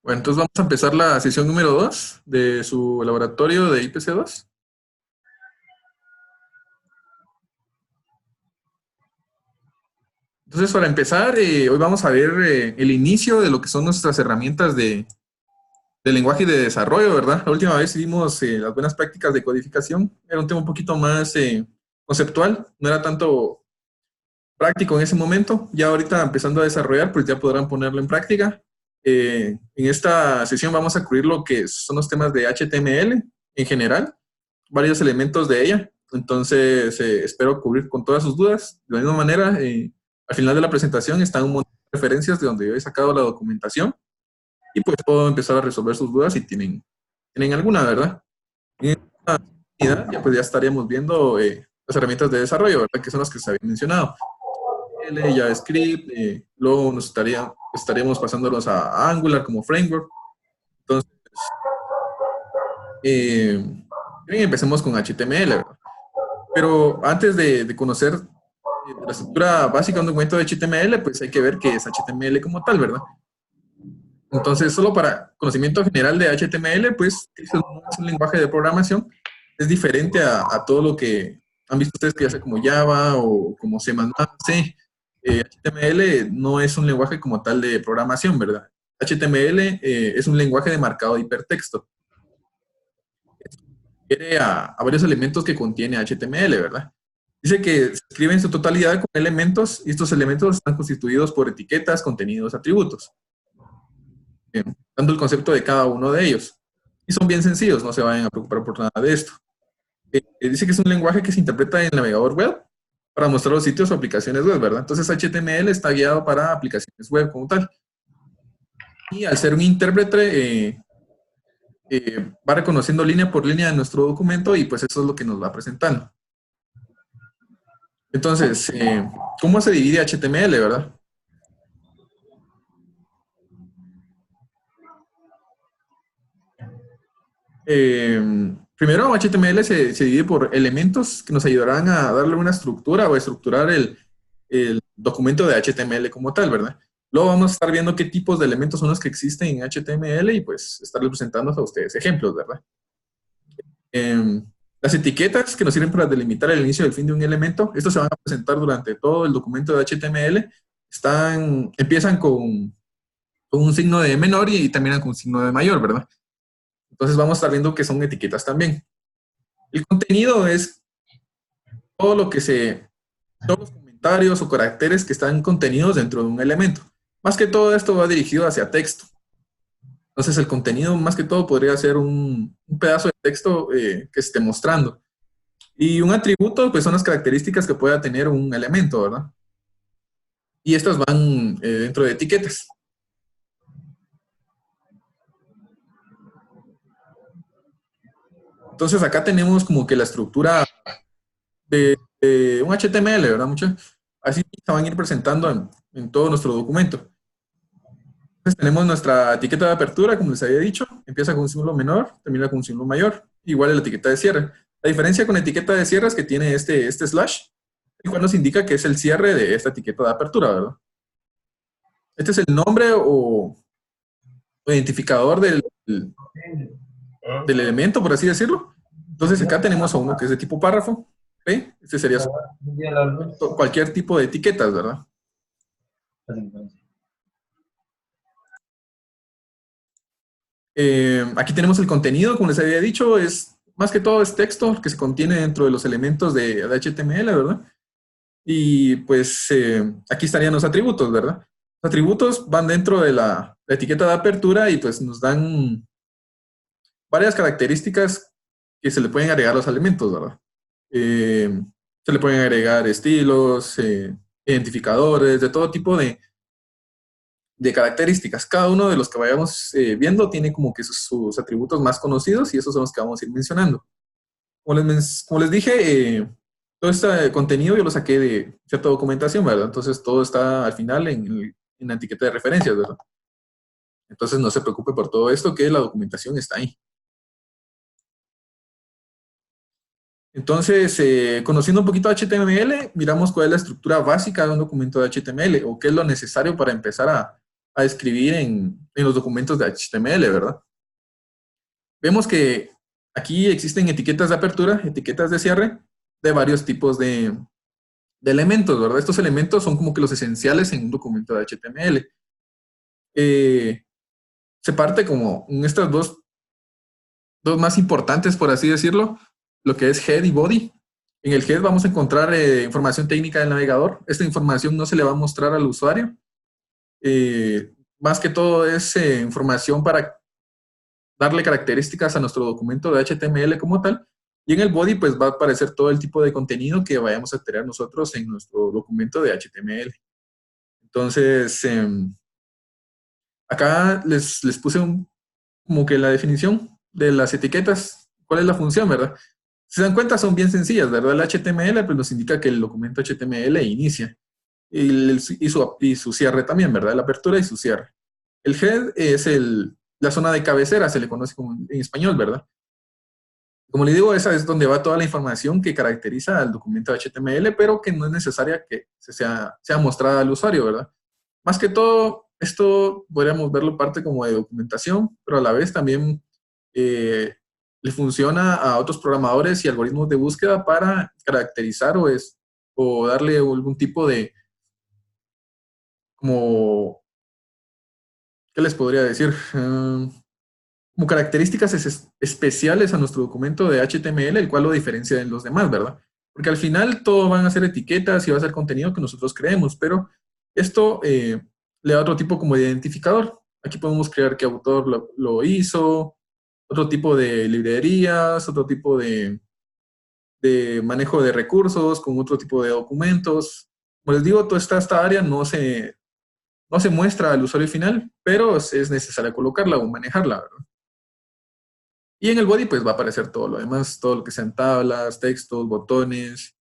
Bueno, entonces vamos a empezar la sesión número 2 de su laboratorio de IPC2. Entonces, para empezar, hoy vamos a ver el inicio de lo que son nuestras herramientas de lenguaje y de desarrollo, ¿verdad? La última vez vimos las buenas prácticas de codificación. Era un tema un poquito más conceptual, no era tanto práctico en ese momento. Ya ahorita empezando a desarrollar, pues ya podrán ponerlo en práctica. En esta sesión vamos a cubrir lo que son los temas de HTML en general, varios elementos de ella. Entonces, espero cubrir con todas sus dudas. De la misma manera, al final de la presentación están un montón de referencias de donde yo he sacado la documentación y pues puedo empezar a resolver sus dudas si tienen alguna, ¿verdad? En esta oportunidad ya estaríamos viendo las herramientas de desarrollo, ¿verdad? Que son las que se habían mencionado. JavaScript, luego estaríamos pasándolos a Angular como framework. Entonces, empecemos con HTML, ¿verdad? Pero antes de conocer la estructura básica de un documento de HTML, pues hay que ver qué es HTML como tal, ¿verdad? Entonces, solo para conocimiento general de HTML, pues no es un lenguaje de programación, es diferente a todo lo que han visto ustedes que ya sea como Java o como C++. HTML no es un lenguaje como tal de programación, ¿verdad? HTML es un lenguaje de marcado de hipertexto. Refiere a varios elementos que contiene HTML, ¿verdad? Dice que se escribe en su totalidad con elementos y estos elementos están constituidos por etiquetas, contenidos, atributos, dando el concepto de cada uno de ellos. Y son bien sencillos, no se vayan a preocupar por nada de esto. Dice que es un lenguaje que se interpreta en el navegador web para mostrar los sitios o aplicaciones web, ¿verdad? Entonces HTML está guiado para aplicaciones web como tal. Y al ser un intérprete, va reconociendo línea por línea de nuestro documento y pues eso es lo que nos va presentando. Entonces, ¿cómo se divide HTML, verdad? Primero, HTML se divide por elementos que nos ayudarán a darle una estructura o estructurar el documento de HTML como tal, ¿verdad? Luego vamos a estar viendo qué tipos de elementos son los que existen en HTML y pues estarles presentando a ustedes ejemplos, ¿verdad? Las etiquetas que nos sirven para delimitar el inicio y el fin de un elemento, estos se van a presentar durante todo el documento de HTML. Empiezan con un signo de menor y terminan con un signo de mayor, ¿verdad? Entonces vamos a estar viendo que son etiquetas también. El contenido es todo lo que todos los comentarios o caracteres que están contenidos dentro de un elemento. Más que todo esto va dirigido hacia texto. Entonces el contenido más que todo podría ser un pedazo de texto que se esté mostrando. Y un atributo pues son las características que pueda tener un elemento, ¿verdad? Y estas van dentro de etiquetas. Entonces acá tenemos como que la estructura de un HTML, ¿verdad? Así se van a ir presentando en todo nuestro documento. Entonces tenemos nuestra etiqueta de apertura, como les había dicho, empieza con un símbolo menor, termina con un símbolo mayor, igual es la etiqueta de cierre. La diferencia con la etiqueta de cierre es que tiene este slash, el cual nos indica que es el cierre de esta etiqueta de apertura, ¿verdad? Este es el nombre o identificador del elemento, por así decirlo. Entonces acá tenemos a uno que es de tipo párrafo, ¿ok? Este sería cualquier tipo de etiquetas, ¿verdad? Aquí tenemos el contenido, como les había dicho, más que todo es texto que se contiene dentro de los elementos de HTML, ¿verdad? Y pues aquí estarían los atributos, ¿verdad? Los atributos van dentro de la etiqueta de apertura y pues nos dan varias características que se le pueden agregar a los elementos, ¿verdad? Se le pueden agregar estilos, identificadores, de todo tipo de características. Cada uno de los que vayamos viendo tiene como que sus atributos más conocidos y esos son los que vamos a ir mencionando. Como les dije, todo este contenido yo lo saqué de cierta documentación, ¿verdad? Entonces todo está al final en la etiqueta de referencias, ¿verdad? Entonces no se preocupe por todo esto, que la documentación está ahí. Entonces, conociendo un poquito HTML, miramos cuál es la estructura básica de un documento de HTML o qué es lo necesario para empezar a escribir en los documentos de HTML, ¿verdad? Vemos que aquí existen etiquetas de apertura, etiquetas de cierre, de varios tipos de elementos, ¿verdad? Estos elementos son como que los esenciales en un documento de HTML. Se parte como en estas dos más importantes, por así decirlo, lo que es head y body. En el head vamos a encontrar información técnica del navegador. Esta información no se le va a mostrar al usuario. Más que todo es información para darle características a nuestro documento de HTML como tal. Y en el body pues va a aparecer todo el tipo de contenido que vayamos a tener nosotros en nuestro documento de HTML. Entonces, acá les puse como que la definición de las etiquetas, cuál es la función, ¿verdad? Si se dan cuenta, son bien sencillas, ¿verdad? El HTML pues, nos indica que el documento HTML inicia y su cierre también, ¿verdad? La apertura y su cierre. El head es la zona de cabecera, se le conoce como en español, ¿verdad? Como le digo, esa es donde va toda la información que caracteriza al documento HTML, pero que no es necesaria que sea mostrada al usuario, ¿verdad? Más que todo, esto podríamos verlo parte como de documentación, pero a la vez también le funciona a otros programadores y algoritmos de búsqueda para caracterizar o darle algún tipo de, como, ¿qué les podría decir? Como características especiales a nuestro documento de HTML, el cual lo diferencia de los demás, ¿verdad? Porque al final todo van a ser etiquetas y va a ser contenido que nosotros creemos, pero esto le da otro tipo como de identificador. Aquí podemos crear qué autor lo hizo, otro tipo de librerías, otro tipo de manejo de recursos, con otro tipo de documentos. Como les digo, toda esta área no se muestra al usuario final, pero es necesario colocarla o manejarla, ¿verdad? Y en el body pues va a aparecer todo lo demás, todo lo que sean tablas, textos, botones,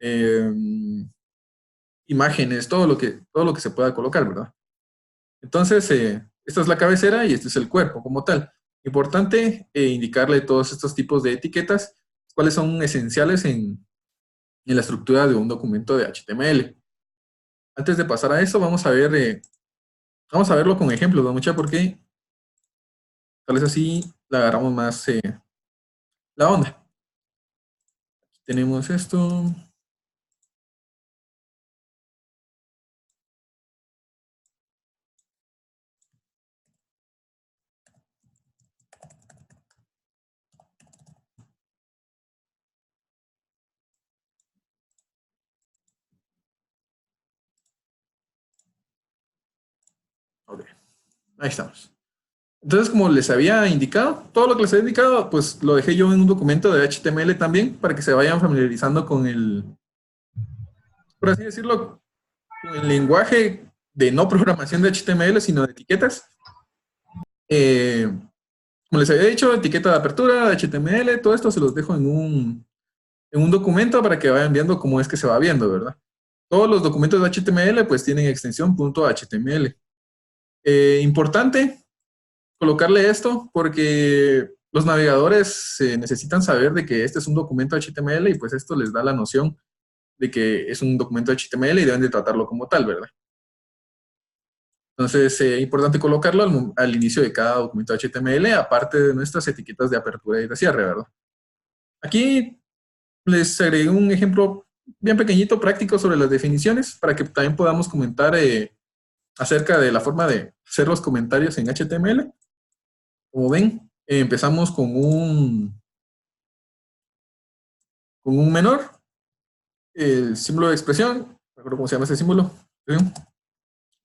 eh, imágenes, todo lo que se pueda colocar, ¿verdad? Entonces, esta es la cabecera y este es el cuerpo como tal. Importante indicarle todos estos tipos de etiquetas, cuáles son esenciales en la estructura de un documento de HTML. Antes de pasar a eso, vamos a verlo con ejemplos, ¿no, mucha? Porque tal vez así la agarramos más la onda. Tenemos esto. Ok, ahí estamos. Entonces, como les había indicado, todo lo que les había indicado, pues lo dejé yo en un documento de HTML también para que se vayan familiarizando con por así decirlo, con el lenguaje de no programación de HTML, sino de etiquetas. Eh, Como les había dicho, etiqueta de apertura, de HTML, todo esto se los dejo en un documento para que vayan viendo cómo es que se va viendo, ¿verdad? Todos los documentos de HTML pues tienen extensión .html. Importante colocarle esto porque los navegadores necesitan saber de que este es un documento HTML y pues esto les da la noción de que es un documento HTML y deben de tratarlo como tal, ¿verdad? Entonces, es importante colocarlo al inicio de cada documento HTML, aparte de nuestras etiquetas de apertura y de cierre, ¿verdad? Aquí les agregué un ejemplo bien pequeñito, práctico sobre las definiciones, para que también podamos comentar acerca de la forma de hacer los comentarios en HTML. Como ven, empezamos con un menor, el símbolo de expresión, no recuerdo cómo se llama ese símbolo,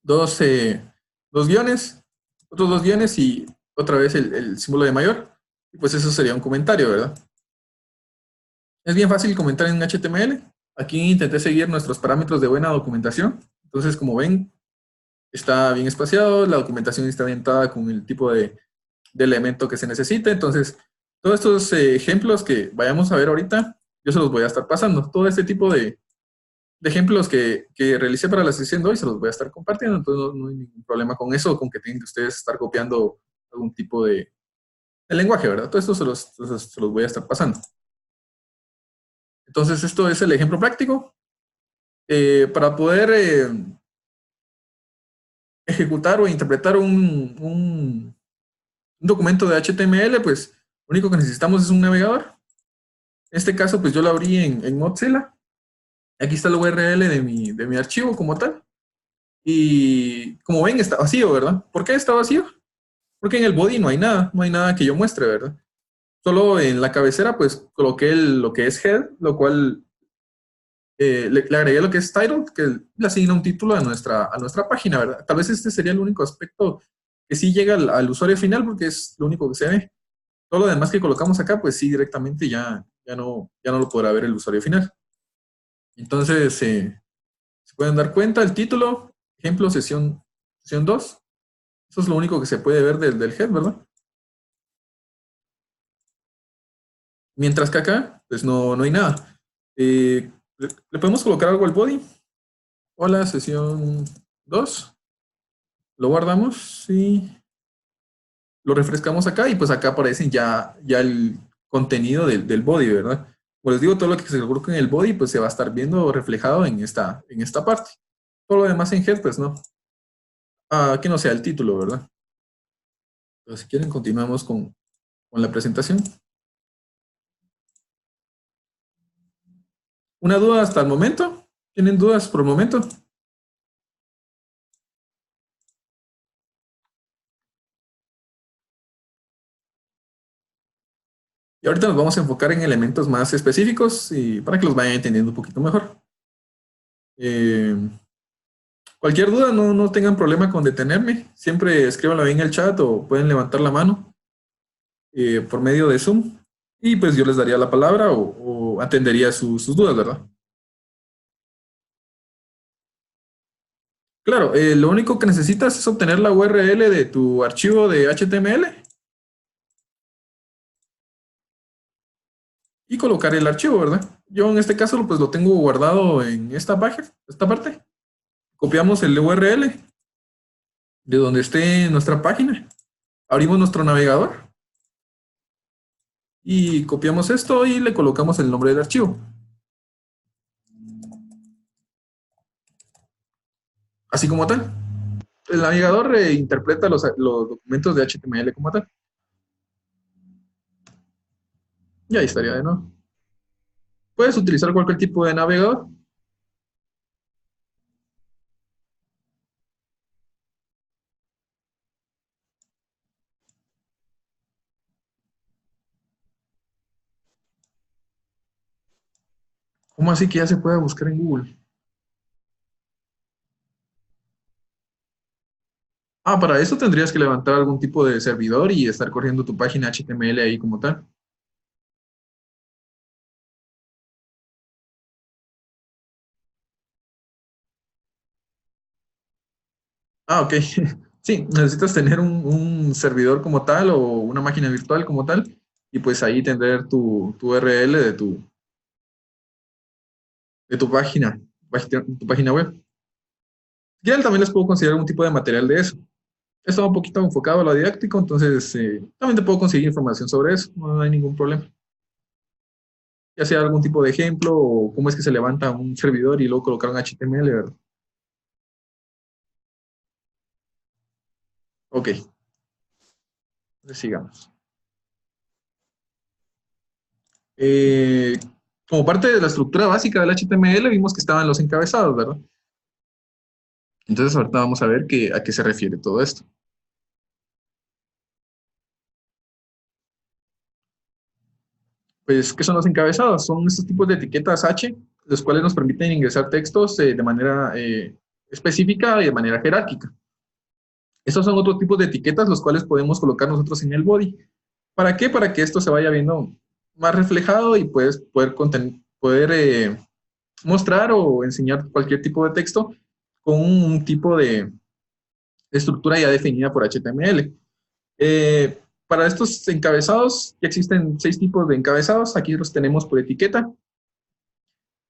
dos, dos guiones, otros dos guiones y otra vez el símbolo de mayor, y pues eso sería un comentario, ¿verdad? Es bien fácil comentar en HTML. Aquí intenté seguir nuestros parámetros de buena documentación. Entonces, como ven, está bien espaciado, la documentación está orientada con el tipo de elemento que se necesita. Entonces, todos estos ejemplos que vayamos a ver ahorita, yo se los voy a estar pasando. Todo este tipo de ejemplos que realicé para la sesión de hoy se los voy a estar compartiendo. Entonces, no hay ningún problema con eso, con que tengan que ustedes estar copiando algún tipo de lenguaje, ¿verdad? Todo esto se los voy a estar pasando. Entonces, esto es el ejemplo práctico. Para poder ejecutar o interpretar un documento de HTML, pues lo único que necesitamos es un navegador. En este caso, pues yo lo abrí en Mozilla. Aquí está el URL de mi archivo como tal. Y como ven, está vacío, ¿verdad? ¿Por qué está vacío? Porque en el body no hay nada que yo muestre, ¿verdad? Solo en la cabecera, pues coloqué lo que es head, lo cual le agregué lo que es title, que le asigna un título a nuestra página, ¿verdad? Tal vez este sería el único aspecto que sí llega al usuario final, porque es lo único que se ve. Todo lo demás que colocamos acá, pues sí, directamente ya no lo podrá ver el usuario final. Entonces, se pueden dar cuenta, el título, ejemplo, sesión 2. Eso es lo único que se puede ver del head, ¿verdad? Mientras que acá, pues no hay nada. Le podemos colocar algo al body. Hola, sesión 2. Lo guardamos y lo refrescamos acá y pues acá aparecen ya el contenido del body, ¿verdad? Como les digo, todo lo que se coloca en el body pues se va a estar viendo reflejado en esta parte. Todo lo demás en head pues no. Que no sea el título, ¿verdad? Pero si quieren continuamos con la presentación. ¿Una duda hasta el momento? ¿Tienen dudas por el momento? Y ahorita nos vamos a enfocar en elementos más específicos y para que los vayan entendiendo un poquito mejor. Eh, Cualquier duda, no tengan problema con detenerme. Siempre escríbanlo ahí en el chat o pueden levantar la mano por medio de Zoom. Y pues yo les daría la palabra o atendería sus dudas, ¿verdad? Claro, lo único que necesitas es obtener la URL de tu archivo de HTML y colocar el archivo, ¿verdad? Yo en este caso pues lo tengo guardado en esta página, esta parte. Copiamos el URL de donde esté nuestra página. Abrimos nuestro navegador y copiamos esto y le colocamos el nombre del archivo. Así como tal. El navegador interpreta los documentos de HTML como tal. Y ahí estaría de nuevo. Puedes utilizar cualquier tipo de navegador. ¿Cómo así que ya se puede buscar en Google? Para eso tendrías que levantar algún tipo de servidor y estar corriendo tu página HTML ahí como tal. Ok. Sí, necesitas tener un servidor como tal o una máquina virtual como tal y pues ahí tener tu URL de tu página web. Si quieren, también les puedo conseguir algún tipo de material de eso. Está un poquito enfocado a lo didáctico, entonces también te puedo conseguir información sobre eso, no hay ningún problema. Ya sea algún tipo de ejemplo o cómo es que se levanta un servidor y luego colocar un HTML, ¿verdad? Ok, entonces sigamos. Eh, Como parte de la estructura básica del HTML vimos que estaban los encabezados, ¿verdad? Entonces ahorita vamos a ver a qué se refiere todo esto. Pues, ¿qué son los encabezados? Son estos tipos de etiquetas H, los cuales nos permiten ingresar textos de manera específica y de manera jerárquica. Estos son otros tipos de etiquetas, los cuales podemos colocar nosotros en el body. ¿Para qué? Para que esto se vaya viendo más reflejado y puedes poder mostrar o enseñar cualquier tipo de texto con un tipo de estructura ya definida por HTML. Para estos encabezados, ya existen 6 tipos de encabezados. Aquí los tenemos por etiqueta.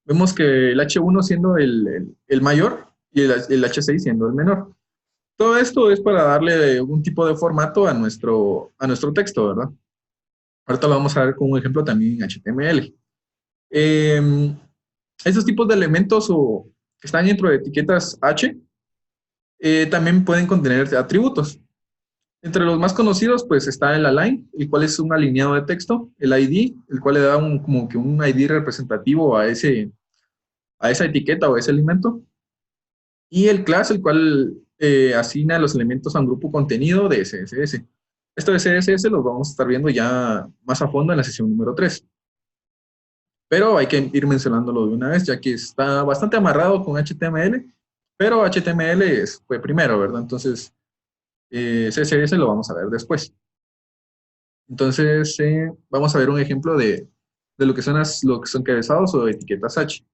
Vemos que el H1 siendo el mayor y el H6 siendo el menor. Todo esto es para darle algún tipo de formato a nuestro texto, ¿verdad? Ahorita lo vamos a ver con un ejemplo también en HTML. Estos tipos de elementos que están dentro de etiquetas H También pueden contener atributos. Entre los más conocidos, pues está el align, el cual es un alineado de texto, el ID, el cual le da como que un ID representativo a esa etiqueta o a ese elemento, y el class, el cual asigna los elementos a un grupo contenido de CSS. Esto de CSS los vamos a estar viendo ya más a fondo en la sesión número 3. Pero hay que ir mencionándolo de una vez, ya que está bastante amarrado con HTML, pero HTML fue primero, ¿verdad? Entonces, CSS lo vamos a ver después. Entonces, vamos a ver un ejemplo de lo que son lo que son encabezados o etiquetas H.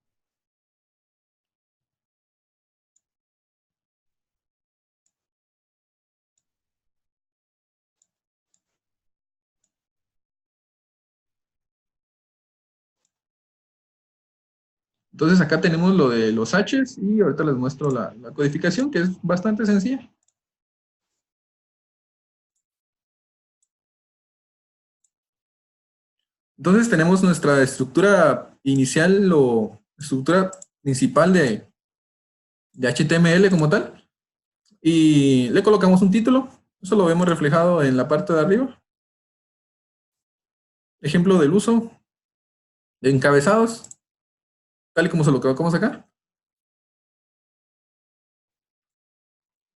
Entonces, acá tenemos lo de los H's y ahorita les muestro la codificación, que es bastante sencilla. Entonces, tenemos nuestra estructura inicial o estructura principal de HTML como tal. Y le colocamos un título. Eso lo vemos reflejado en la parte de arriba. Ejemplo del uso de encabezados, tal y como se lo colocamos acá.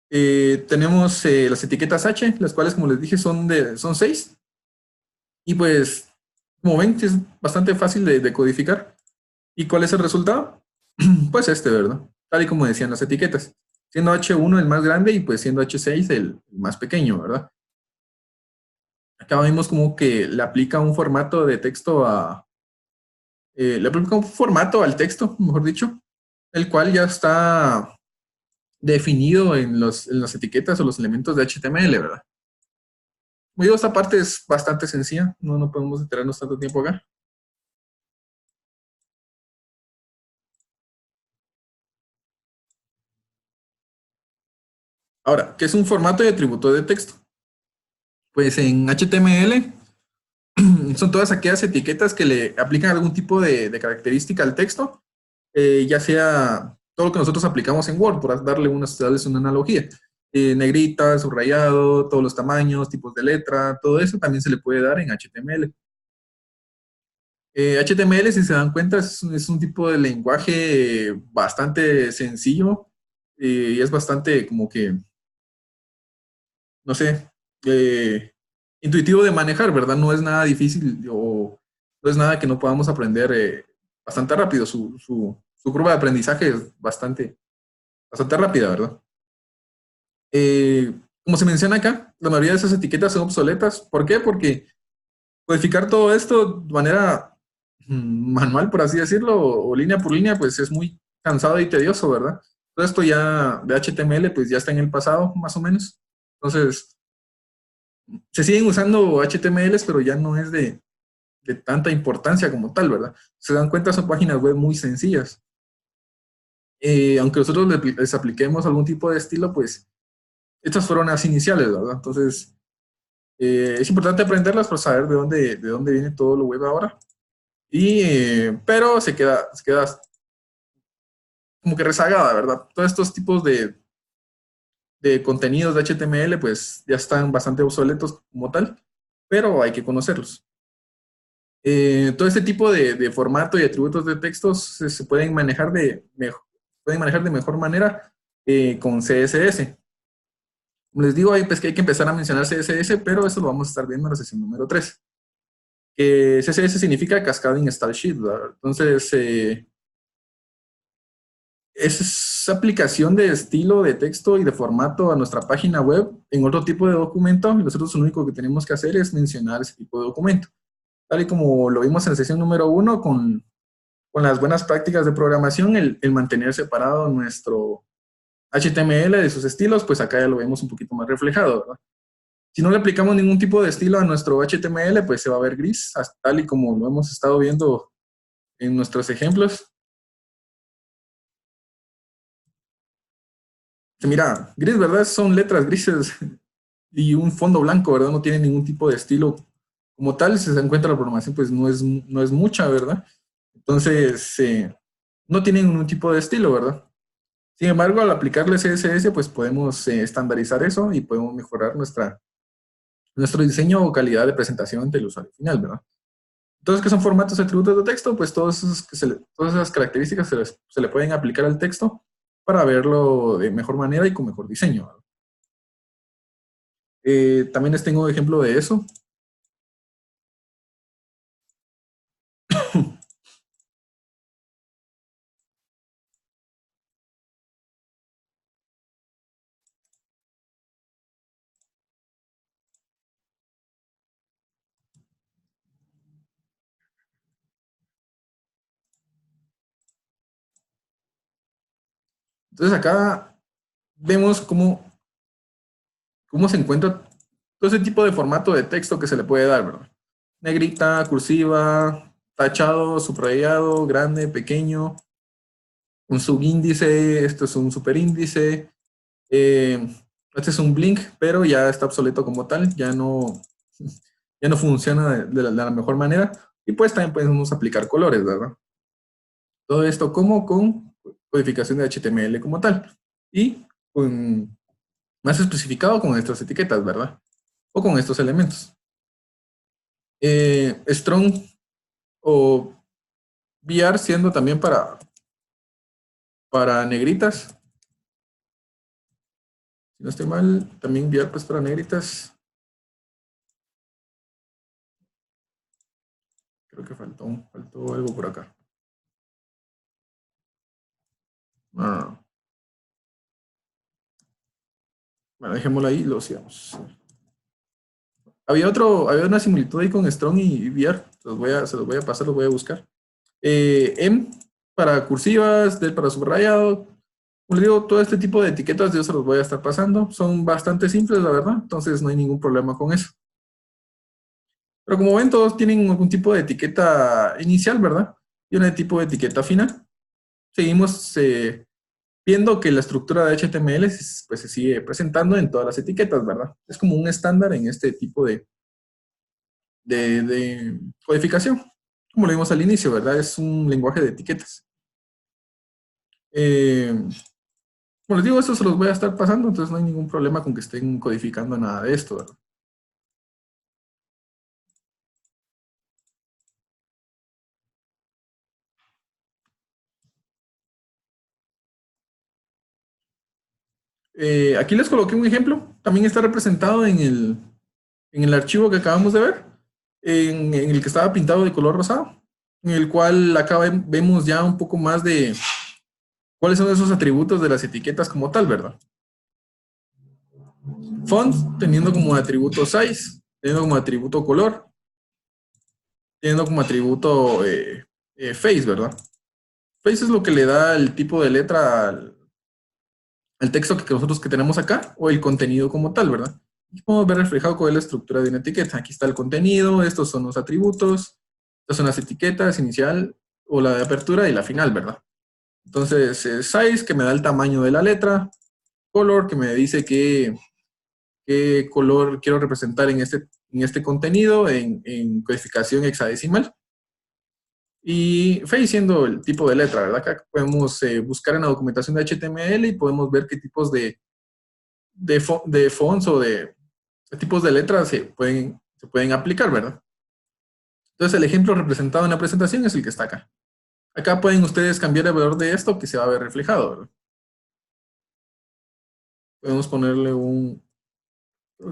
Tenemos las etiquetas H, las cuales, como les dije, son 6. Y pues, como ven, es bastante fácil de codificar. ¿Y cuál es el resultado? Pues este, ¿verdad? Tal y como decían las etiquetas. Siendo H1 el más grande y pues siendo H6 el más pequeño, ¿verdad? Acá vemos como que le aplica un formato de texto le aplica un formato al texto, mejor dicho, el cual ya está definido en las etiquetas o los elementos de HTML, ¿verdad? Muy bien, esta parte es bastante sencilla, no podemos detenernos tanto tiempo acá. Ahora, ¿qué es un formato y atributo de texto? Pues en HTML son todas aquellas etiquetas que le aplican algún tipo de característica al texto, ya sea todo lo que nosotros aplicamos en Word, por darles una analogía. Negrita, subrayado, todos los tamaños, tipos de letra, todo eso también se le puede dar en HTML. HTML, si se dan cuenta, es un tipo de lenguaje bastante sencillo y es bastante como que, no sé, intuitivo de manejar, ¿verdad? No es nada difícil o no es nada que no podamos aprender bastante rápido. Su curva de aprendizaje es bastante rápida, ¿verdad? Como se menciona acá, la mayoría de esas etiquetas son obsoletas. ¿Por qué? Porque codificar todo esto de manera manual, por así decirlo, o línea por línea, pues es muy cansado y tedioso, ¿verdad? Todo esto ya de HTML, pues ya está en el pasado, más o menos. Entonces, se siguen usando HTMLs, pero ya no es de tanta importancia como tal, ¿verdad? Se dan cuenta, son páginas web muy sencillas. Aunque nosotros les apliquemos algún tipo de estilo, pues estas fueron las iniciales, ¿verdad? Entonces, es importante aprenderlas para saber de dónde viene todo lo web ahora. Pero se queda como que rezagada, ¿verdad? Todos estos tipos de contenidos de HTML, pues ya están bastante obsoletos como tal, pero hay que conocerlos. Todo este tipo de formato y atributos de textos se pueden manejar de mejor manera con CSS. Como les digo, pues que hay que empezar a mencionar CSS, pero eso lo vamos a estar viendo en la sesión número 3. CSS significa Cascading Style Sheet, ¿verdad? Entonces, es aplicación de estilo de texto y de formato a nuestra página web en otro tipo de documento, y nosotros lo único que tenemos que hacer es mencionar ese tipo de documento. Tal y como lo vimos en la sesión número 1 con las buenas prácticas de programación, el mantener separado nuestro HTML de sus estilos, pues acá ya lo vemos un poquito más reflejado, ¿verdad? Si no le aplicamos ningún tipo de estilo a nuestro HTML, pues se va a ver gris, tal y como lo hemos estado viendo en nuestros ejemplos. Mira, gris, ¿verdad? Son letras grises y un fondo blanco, ¿verdad? No tiene ningún tipo de estilo como tal. Si se dan cuenta, la programación pues no es mucha, ¿verdad? Entonces, no tienen ningún tipo de estilo, ¿verdad? Sin embargo, al aplicarle CSS, pues podemos estandarizar eso y podemos mejorar nuestro diseño o calidad de presentación ante el usuario final, ¿verdad? Entonces, ¿qué son formatos y atributos de texto? Pues todas esas características se le pueden aplicar al texto para verlo de mejor manera y con mejor diseño, ¿verdad? También les tengo un ejemplo de eso. Entonces, acá vemos cómo se encuentra todo ese tipo de formato de texto que se le puede dar, ¿verdad? Negrita, cursiva, tachado, subrayado, grande, pequeño, un subíndice, esto es un superíndice, este es un blink, pero ya está obsoleto como tal, ya no funciona de la mejor manera. Y pues también podemos aplicar colores, ¿verdad? Todo esto como con codificación de HTML como tal. Y con, más especificado con estas etiquetas, ¿verdad? O con estos elementos. Strong o VR siendo también para negritas. Si no estoy mal, también VR pues para negritas. Creo que faltó algo por acá. Ah, bueno, dejémoslo ahí y lo sigamos. Había una similitud ahí con Strong y VR. Se los voy a pasar, los voy a buscar. M para cursivas, D para subrayado. Como les digo, todo este tipo de etiquetas yo se los voy a estar pasando. Son bastante simples, la verdad. Entonces no hay ningún problema con eso. Pero como ven, todos tienen algún tipo de etiqueta inicial, ¿verdad? Y un tipo de etiqueta final. Seguimos viendo que la estructura de HTML pues, se sigue presentando en todas las etiquetas, ¿verdad? Es como un estándar en este tipo de codificación. Como lo vimos al inicio, ¿verdad? Es un lenguaje de etiquetas. Como les digo, eso se los voy a estar pasando, entonces no hay ningún problema con que estén codificando nada de esto, ¿verdad? Aquí les coloqué un ejemplo, también está representado en el archivo que acabamos de ver, en el que estaba pintado de color rosado, en el cual acá vemos ya un poco más de cuáles son esos atributos de las etiquetas como tal, ¿verdad? Font, teniendo como atributo size, teniendo como atributo color, teniendo como atributo face, ¿verdad? Face es lo que le da el tipo de letra al texto que nosotros que tenemos acá, o el contenido como tal, ¿verdad? Aquí podemos ver reflejado cuál es la estructura de una etiqueta. Aquí está el contenido, estos son los atributos, estas son las etiquetas inicial o la de apertura y la final, ¿verdad? Entonces, size, que me da el tamaño de la letra, color, que me dice qué color quiero representar en este contenido, en codificación hexadecimal. Y face siendo el tipo de letra, ¿verdad? Acá podemos buscar en la documentación de HTML y podemos ver qué tipos de fonts o de tipos de letras se pueden aplicar, ¿verdad? Entonces el ejemplo representado en la presentación es el que está acá. Acá pueden ustedes cambiar el valor de esto que se va a ver reflejado, ¿verdad? Podemos ponerle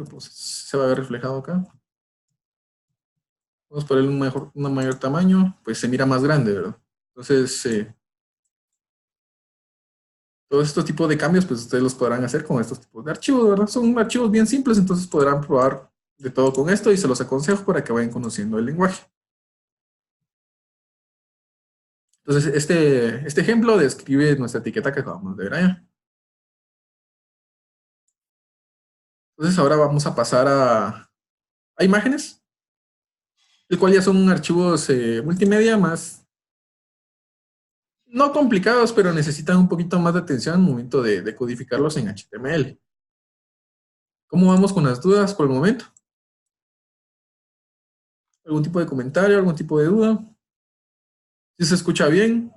pues, se va a ver reflejado acá. Vamos a ponerle un mayor tamaño, pues se mira más grande, ¿verdad? Entonces, todos estos tipos de cambios, pues ustedes los podrán hacer con estos tipos de archivos, ¿verdad? Son archivos bien simples, entonces podrán probar de todo con esto y se los aconsejo para que vayan conociendo el lenguaje. Entonces, este ejemplo describe nuestra etiqueta que acabamos de ver allá. Entonces, ahora vamos a pasar a imágenes, el cual ya son archivos multimedia más, no complicados, pero necesitan un poquito más de atención al momento de codificarlos en HTML. ¿Cómo vamos con las dudas por el momento? ¿Algún tipo de comentario, algún tipo de duda? ¿Si se escucha bien?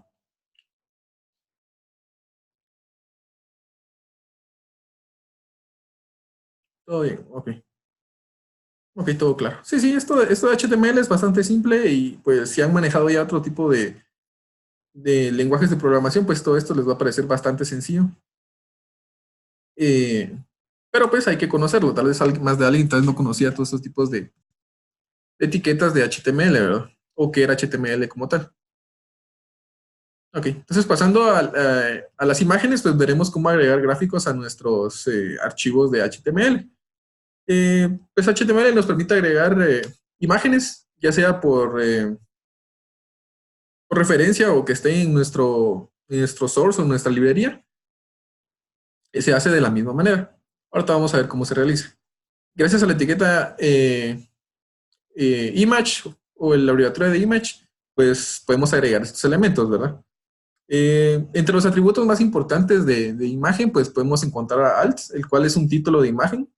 Todo bien, ok. Ok, todo claro. Sí, sí, esto de HTML es bastante simple y pues si han manejado ya otro tipo de lenguajes de programación, pues todo esto les va a parecer bastante sencillo. Eh, pero pues hay que conocerlo. Tal vez alguien más de alguien tal vez no conocía todos estos tipos de etiquetas de HTML, ¿verdad? O qué era HTML como tal. Ok, entonces pasando a las imágenes, pues veremos cómo agregar gráficos a nuestros archivos de HTML. Pues HTML nos permite agregar imágenes, ya sea por referencia o que esté en nuestro source o en nuestra librería. Se hace de la misma manera. Ahorita vamos a ver cómo se realiza. Gracias a la etiqueta image o la abreviatura de image, pues podemos agregar estos elementos, ¿verdad? Entre los atributos más importantes de imagen, pues podemos encontrar a alt, el cual es un título de imagen,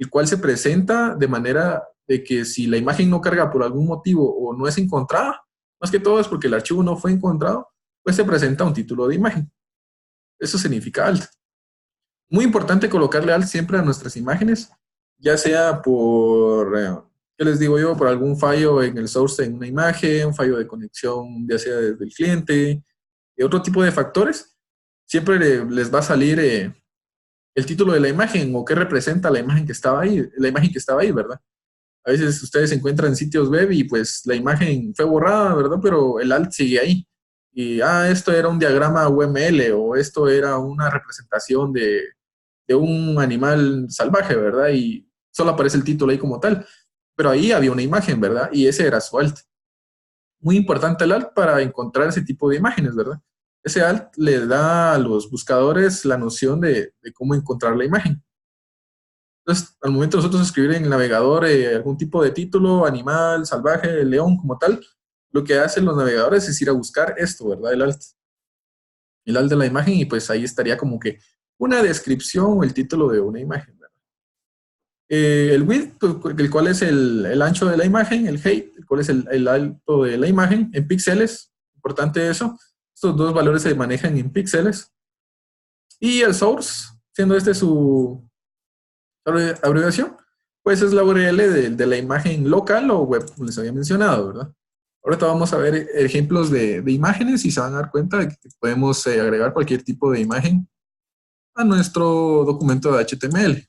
el cual se presenta de manera de que si la imagen no carga por algún motivo o no es encontrada, más que todo es porque el archivo no fue encontrado, pues se presenta un título de imagen. Eso significa alt. Muy importante colocarle alt siempre a nuestras imágenes, ya sea ¿qué les digo yo? Por algún fallo en el source en una imagen, un fallo de conexión, ya sea desde el cliente, y otro tipo de factores, siempre les va a salir el título de la imagen o qué representa la imagen que estaba ahí, la imagen que estaba ahí, ¿verdad? A veces ustedes se encuentran en sitios web y pues la imagen fue borrada, ¿verdad? Pero el alt sigue ahí. Y, esto era un diagrama UML o esto era una representación de un animal salvaje, ¿verdad? Y solo aparece el título ahí como tal. Pero ahí había una imagen, ¿verdad? Y ese era su alt. Muy importante el alt para encontrar ese tipo de imágenes, ¿verdad? Ese alt le da a los buscadores la noción de cómo encontrar la imagen. Entonces, al momento de nosotros escribir en el navegador algún tipo de título, animal, salvaje, león, como tal, lo que hacen los navegadores es ir a buscar esto, ¿verdad? El alt de la imagen, y pues ahí estaría como que una descripción o el título de una imagen, ¿verdad? El width, pues, el cual es el ancho de la imagen, el height, el cual es el alto de la imagen, en píxeles, importante eso. Estos dos valores se manejan en píxeles. Y el source, siendo este su abreviación, pues es la URL de la imagen local o web, como les había mencionado, ¿verdad? Ahorita vamos a ver ejemplos de imágenes y se van a dar cuenta de que podemos agregar cualquier tipo de imagen a nuestro documento de HTML.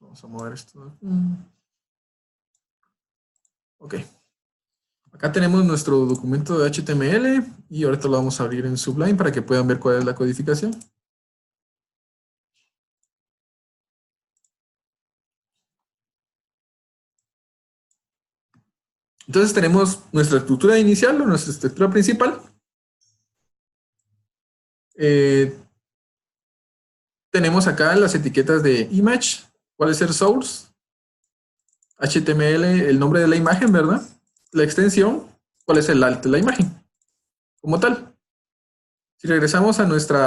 Vamos a mover esto. Ok. Acá tenemos nuestro documento de HTML y ahorita lo vamos a abrir en Sublime para que puedan ver cuál es la codificación. Entonces tenemos nuestra estructura inicial o nuestra estructura principal. Eh, Tenemos acá las etiquetas de image, cuál es el source, HTML, el nombre de la imagen, ¿verdad? La extensión, cuál es el alt de la imagen, como tal. Si regresamos a nuestro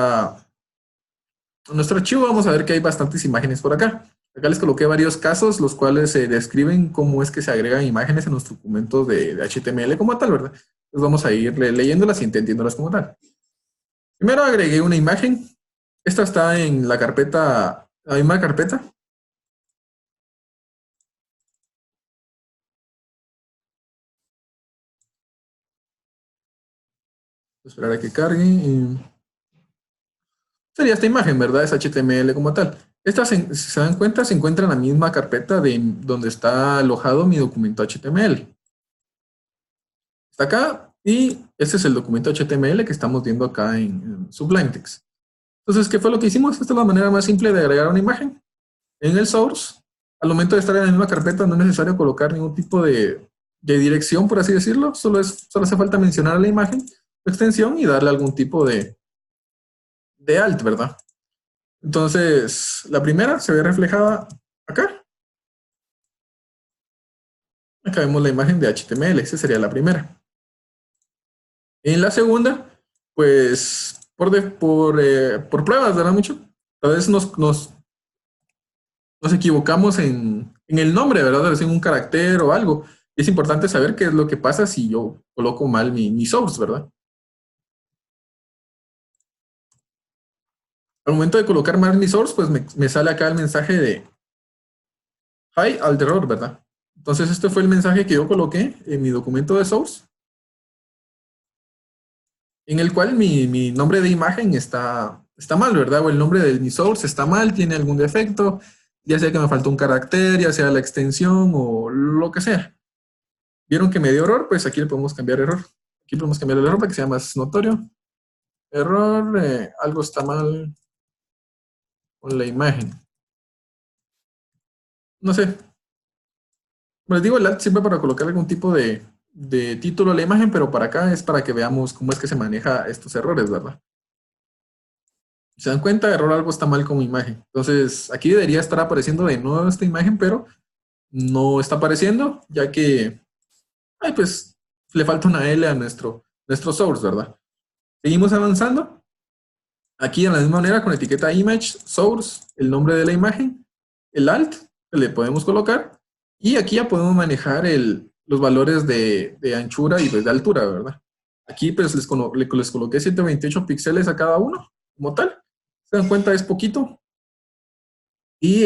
archivo, vamos a ver que hay bastantes imágenes por acá. Acá les coloqué varios casos, los cuales se describen cómo es que se agregan imágenes en los documentos de HTML como tal, ¿verdad? Entonces vamos a ir leyéndolas y entendiéndolas como tal. Primero agregué una imagen. Esta está en la carpeta, la misma carpeta. Esperar a que cargue. Sería esta imagen, ¿verdad? Es HTML como tal. Esta, si se dan cuenta, se encuentra en la misma carpeta de donde está alojado mi documento HTML. Está acá y este es el documento HTML que estamos viendo acá en Sublime Text. Entonces, ¿qué fue lo que hicimos? Esta es la manera más simple de agregar una imagen. En el source, al momento de estar en la misma carpeta, no es necesario colocar ningún tipo de dirección, por así decirlo. Solo hace falta mencionar la imagen, su extensión y darle algún tipo de alt, ¿verdad? Entonces, la primera se ve reflejada acá. Acá vemos la imagen de HTML, esa sería la primera. En la segunda, pues por pruebas, ¿verdad? Mucho. A veces nos equivocamos en el nombre, ¿verdad? En un carácter o algo. Y es importante saber qué es lo que pasa si yo coloco mal mi source, ¿verdad? Al momento de colocar mal mi source, pues me sale acá el mensaje de hi al error, ¿verdad? Entonces este fue el mensaje que yo coloqué en mi documento de source, en el cual mi nombre de imagen está mal, ¿verdad? O el nombre de mi source está mal, tiene algún defecto, ya sea que me faltó un carácter, ya sea la extensión o lo que sea. ¿Vieron que me dio error? Pues aquí le podemos cambiar error. Aquí podemos cambiar el error para que sea más notorio. Error, algo está mal con la imagen. No sé. Les digo, el alt sirve para colocar algún tipo de título a la imagen, pero para acá es para que veamos cómo es que se maneja estos errores, ¿verdad? ¿Se dan cuenta? Error, algo está mal con mi imagen. Entonces, aquí debería estar apareciendo de nuevo esta imagen, pero no está apareciendo, ya que, ay, pues, le falta una L a nuestro source, ¿verdad? Seguimos avanzando. Aquí de la misma manera, con etiqueta image, source, el nombre de la imagen, el alt, que le podemos colocar, y aquí ya podemos manejar los valores de anchura y de altura, ¿verdad? Aquí pues les coloqué 128 píxeles a cada uno, como tal. Se dan cuenta, es poquito. Y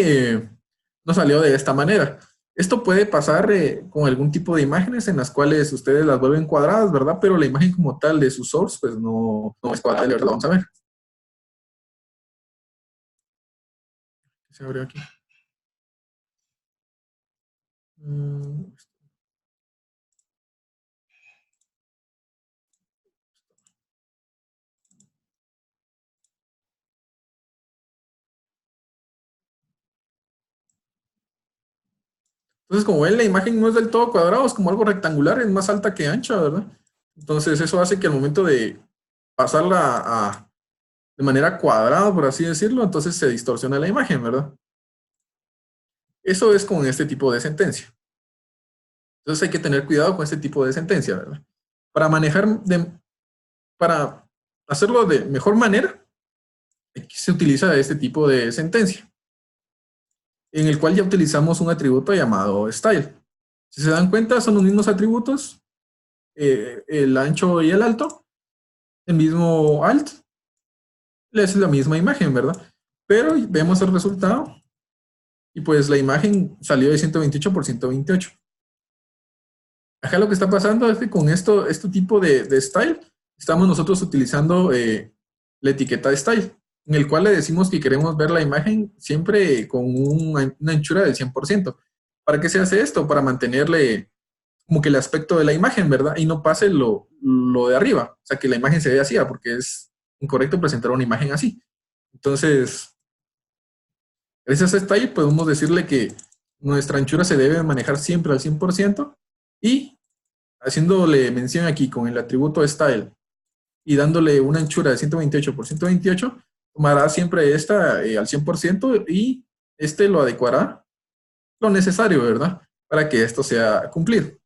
nos salió de esta manera. Esto puede pasar con algún tipo de imágenes en las cuales ustedes las vuelven cuadradas, ¿verdad? Pero la imagen como tal de su source, pues no es cuadrada, ¿verdad? Vamos a ver. Se abrió aquí. Entonces, como ven, la imagen no es del todo cuadrada, es como algo rectangular, es más alta que ancha, ¿verdad? Entonces, eso hace que al momento de pasarla de manera cuadrada, por así decirlo, entonces se distorsiona la imagen, ¿verdad? Eso es con este tipo de sentencia. Entonces hay que tener cuidado con este tipo de sentencia, ¿verdad? Para para hacerlo de mejor manera, se utiliza este tipo de sentencia, en el cual ya utilizamos un atributo llamado style. Si se dan cuenta, son los mismos atributos, el ancho y el alto, el mismo alt, es la misma imagen, ¿verdad? Pero vemos el resultado y pues la imagen salió de 128 por 128. Acá lo que está pasando es que con este tipo de style, estamos nosotros utilizando la etiqueta de style, en el cual le decimos que queremos ver la imagen siempre con una anchura del 100%. ¿Para qué se hace esto? Para mantenerle como que el aspecto de la imagen, ¿verdad? Y no pase lo de arriba. O sea, que la imagen se vea así, porque es incorrecto presentar una imagen así. Entonces, gracias a style podemos decirle que nuestra anchura se debe manejar siempre al 100% y haciéndole mención aquí con el atributo style y dándole una anchura de 128 por 128, tomará siempre esta al 100% y este lo adecuará lo necesario, ¿verdad? Para que esto sea cumplir.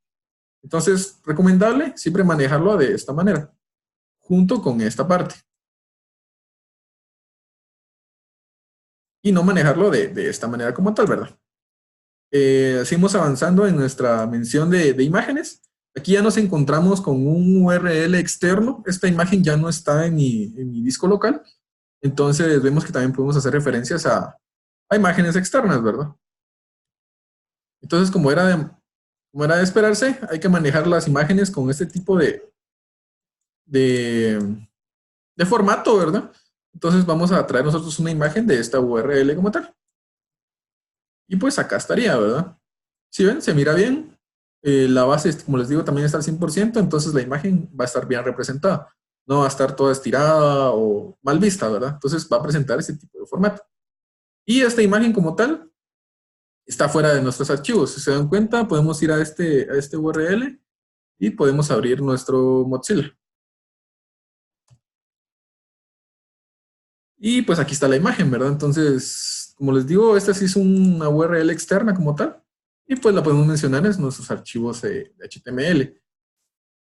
Entonces, recomendable siempre manejarlo de esta manera, junto con esta parte. Y no manejarlo de esta manera como tal, ¿verdad? Seguimos avanzando en nuestra mención de imágenes. Aquí ya nos encontramos con un URL externo. Esta imagen ya no está en mi disco local. Entonces vemos que también podemos hacer referencias a imágenes externas, ¿verdad? Entonces, como era de esperarse, hay que manejar las imágenes con este tipo de, de formato, ¿verdad? Entonces vamos a traer nosotros una imagen de esta URL como tal. Y pues acá estaría, ¿verdad? Si ven, se mira bien. La base, como les digo, también está al 100%, entonces la imagen va a estar bien representada. No va a estar toda estirada o mal vista, ¿verdad? Entonces va a presentar ese tipo de formato. Y esta imagen como tal está fuera de nuestros archivos. Si se dan cuenta, podemos ir a este URL y podemos abrir nuestro Mozilla. Y pues aquí está la imagen, ¿verdad? Entonces, como les digo, esta sí es una URL externa como tal. Y pues la podemos mencionar en nuestros archivos de HTML.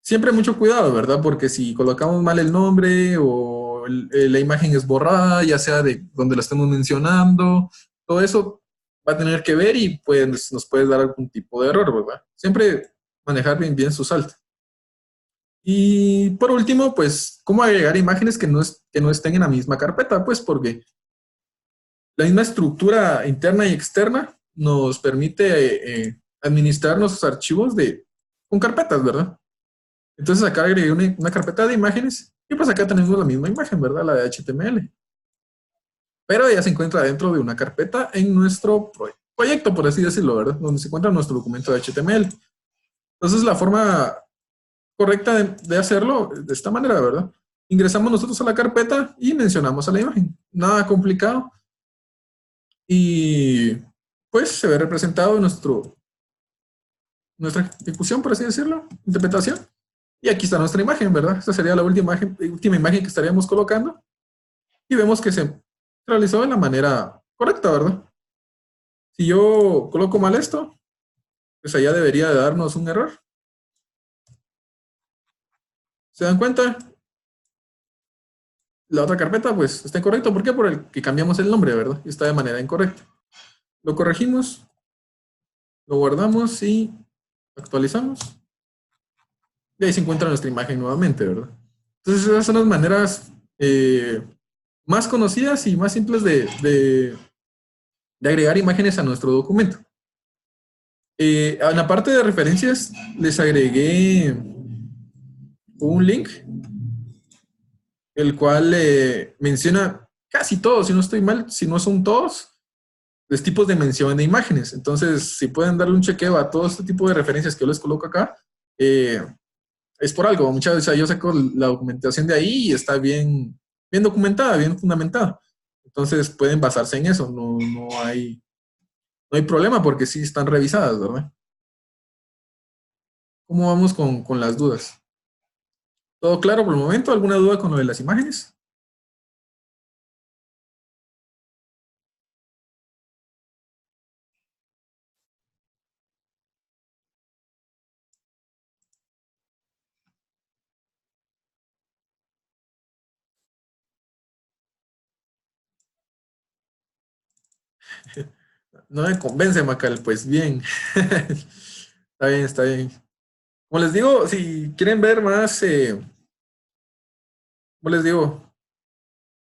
Siempre mucho cuidado, ¿verdad? Porque si colocamos mal el nombre o la imagen es borrada, ya sea de donde la estemos mencionando, todo eso va a tener que ver y pues nos puede dar algún tipo de error, ¿verdad? Siempre manejar bien su salto. Y por último, pues, ¿cómo agregar imágenes que no estén en la misma carpeta? Pues porque la misma estructura interna y externa nos permite administrar nuestros archivos con carpetas, ¿verdad? Entonces acá agregué una carpeta de imágenes y pues acá tenemos la misma imagen, ¿verdad? La de HTML. Pero ella se encuentra dentro de una carpeta en nuestro proyecto, por así decirlo, ¿verdad? Donde se encuentra nuestro documento de HTML. Entonces la forma correcta de hacerlo de esta manera, ¿verdad? Ingresamos nosotros a la carpeta y mencionamos a la imagen. Nada complicado. Y pues se ve representado nuestra ejecución, por así decirlo, interpretación. Y aquí está nuestra imagen, ¿verdad? Esta sería la última imagen que estaríamos colocando. Y vemos que se realizó de la manera correcta, ¿verdad? Si yo coloco mal esto, pues allá debería de darnos un error. ¿Se dan cuenta? La otra carpeta, pues, está incorrecta. ¿Por qué? Por el que cambiamos el nombre, ¿verdad? Y está de manera incorrecta. Lo corregimos, lo guardamos y actualizamos. Y ahí se encuentra nuestra imagen nuevamente, ¿verdad? Entonces, esas son las maneras más conocidas y más simples de agregar imágenes a nuestro documento. En la parte de referencias, les agregué un link, el cual menciona casi todos, si no estoy mal, si no son todos, los tipos de mención de imágenes. Entonces, si pueden darle un chequeo a todo este tipo de referencias que yo les coloco acá, es por algo. Muchas veces yo saco la documentación de ahí y está bien documentada, bien fundamentada. Entonces, pueden basarse en eso. No hay problema porque sí están revisadas, ¿verdad? ¿Cómo vamos con las dudas? ¿Todo claro por el momento? ¿Alguna duda con lo de las imágenes? No me convence, Macal. Pues bien. Está bien, está bien. Como les digo, si quieren ver más, como les digo,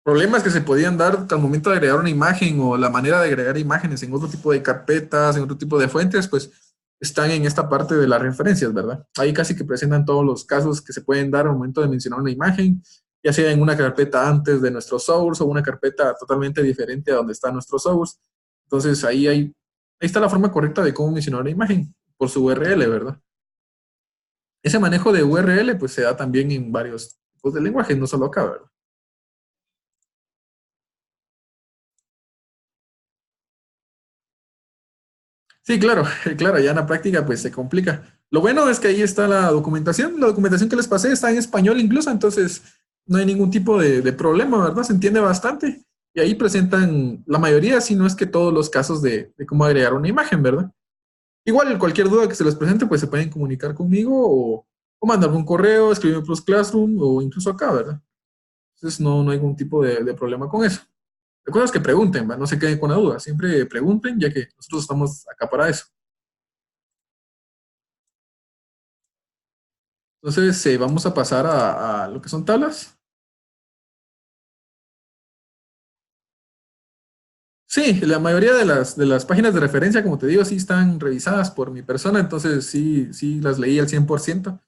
problemas que se podían dar al momento de agregar una imagen o la manera de agregar imágenes en otro tipo de carpetas, en otro tipo de fuentes, pues están en esta parte de las referencias, ¿verdad? Ahí casi que presentan todos los casos que se pueden dar al momento de mencionar una imagen, ya sea en una carpeta antes de nuestro source o una carpeta totalmente diferente a donde está nuestro source. Entonces ahí está la forma correcta de cómo mencionar una imagen por su URL, ¿verdad? Ese manejo de URL pues se da también en varios tipos de lenguajes, no solo acá, ¿verdad? Sí, claro, claro, ya en la práctica pues se complica. Lo bueno es que ahí está la documentación que les pasé está en español incluso, entonces no hay ningún tipo de problema, ¿verdad? Se entiende bastante y ahí presentan la mayoría, si no es que todos los casos de cómo agregar una imagen, ¿verdad? Igual cualquier duda que se les presente pues se pueden comunicar conmigo o mandarme un correo, escribirme por Classroom o incluso acá, ¿verdad? Entonces no hay ningún tipo de problema con eso. Recuerda que pregunten, ¿va? No se queden con la duda, siempre pregunten ya que nosotros estamos acá para eso. Entonces, vamos a pasar a lo que son tablas. Sí, la mayoría de las páginas de referencia, como te digo, sí están revisadas por mi persona, entonces sí las leí al 100%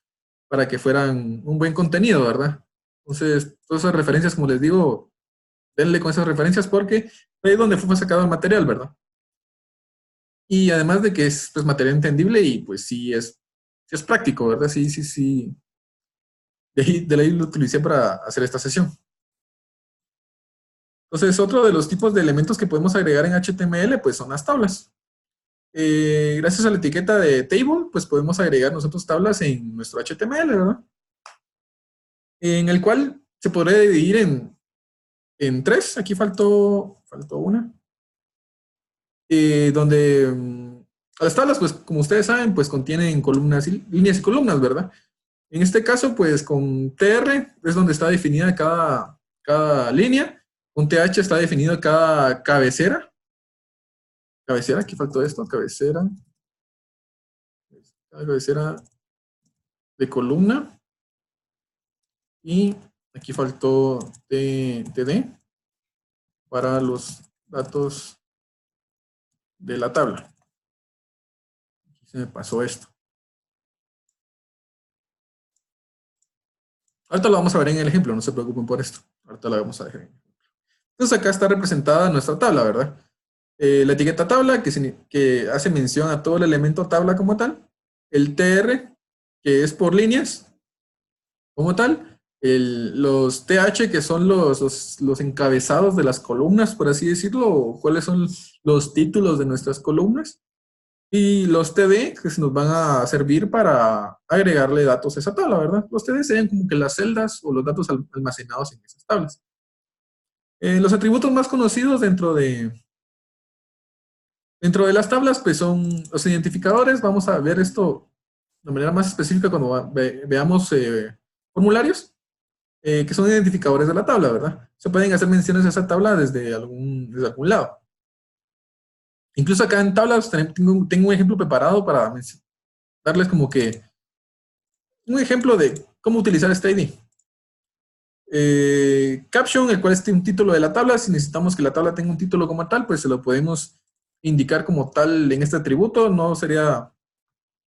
para que fueran un buen contenido, ¿verdad? Entonces, todas esas referencias, como les digo, denle con esas referencias porque ahí es donde fue sacado el material, ¿verdad? Y además de que es pues, material entendible y pues sí es práctico, ¿verdad? Sí. De ahí lo utilicé para hacer esta sesión. Entonces, otro de los tipos de elementos que podemos agregar en HTML, pues son las tablas. Gracias a la etiqueta de table, pues podemos agregar nosotros tablas en nuestro HTML, ¿verdad? En el cual se podría dividir en tres. Aquí faltó una. Donde las tablas, pues como ustedes saben, pues contienen columnas, líneas y columnas, ¿verdad? En este caso, pues con TR es donde está definida cada línea. Un TH está definido cada cabecera. Cabecera, aquí faltó esto, cabecera. Cada cabecera de columna. Y aquí faltó TD para los datos de la tabla. Aquí se me pasó esto. Ahorita lo vamos a ver en el ejemplo, no se preocupen por esto. Ahorita lo vamos a dejar. Entonces acá está representada nuestra tabla, ¿verdad? La etiqueta tabla, que hace mención a todo el elemento tabla como tal. El TR, que es por líneas, como tal. Los TH, que son los encabezados de las columnas, por así decirlo, o cuáles son los títulos de nuestras columnas. Y los TD, que se nos van a servir para agregarle datos a esa tabla, ¿verdad? Los TD serían como que las celdas o los datos almacenados en esas tablas. Los atributos más conocidos dentro de las tablas, pues son los identificadores. Vamos a ver esto de manera más específica cuando veamos formularios, que son identificadores de la tabla, ¿verdad? Se pueden hacer menciones a esa tabla desde algún lado. Incluso acá en tablas tengo un ejemplo preparado para darles como que un ejemplo de cómo utilizar este ID. Caption, el cual es un título de la tabla. Si necesitamos que la tabla tenga un título como tal, pues se lo podemos indicar como tal en este atributo. No sería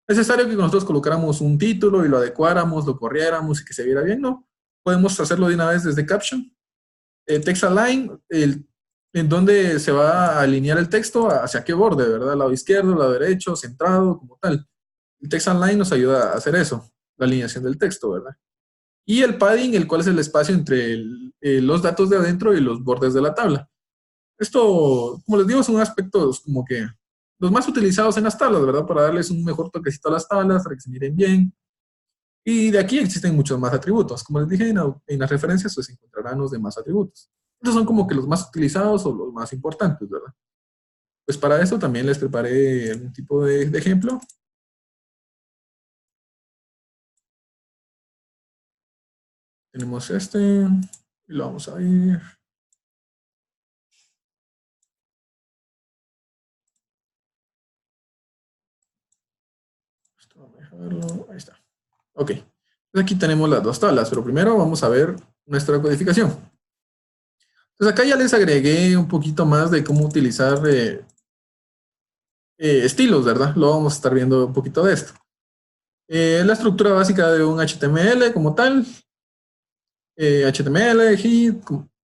necesario que nosotros colocáramos un título y lo adecuáramos, lo corriéramos y que se viera bien, ¿no? Podemos hacerlo de una vez desde Caption. Text Align, en donde se va a alinear el texto hacia qué borde, ¿verdad? Lado izquierdo, lado derecho, centrado, como tal. El Text Align nos ayuda a hacer eso, la alineación del texto, ¿verdad? Y el padding, el cual es el espacio entre los datos de adentro y los bordes de la tabla. Esto, como les digo, son aspectos como que los más utilizados en las tablas, ¿verdad? Para darles un mejor toquecito a las tablas, para que se miren bien. Y de aquí existen muchos más atributos. Como les dije en las referencias, pues encontrarán los demás atributos. Estos son como que los más utilizados o los más importantes, ¿verdad? Pues para eso también les preparé algún tipo de ejemplo. Tenemos este, y lo vamos a ver. Esto vamos a dejarlo, ahí está. Ok, entonces aquí tenemos las dos tablas, pero primero vamos a ver nuestra codificación. Entonces acá ya les agregué un poquito más de cómo utilizar estilos, ¿verdad? Lo vamos a estar viendo un poquito de esto. La estructura básica de un HTML como tal, HTML, head,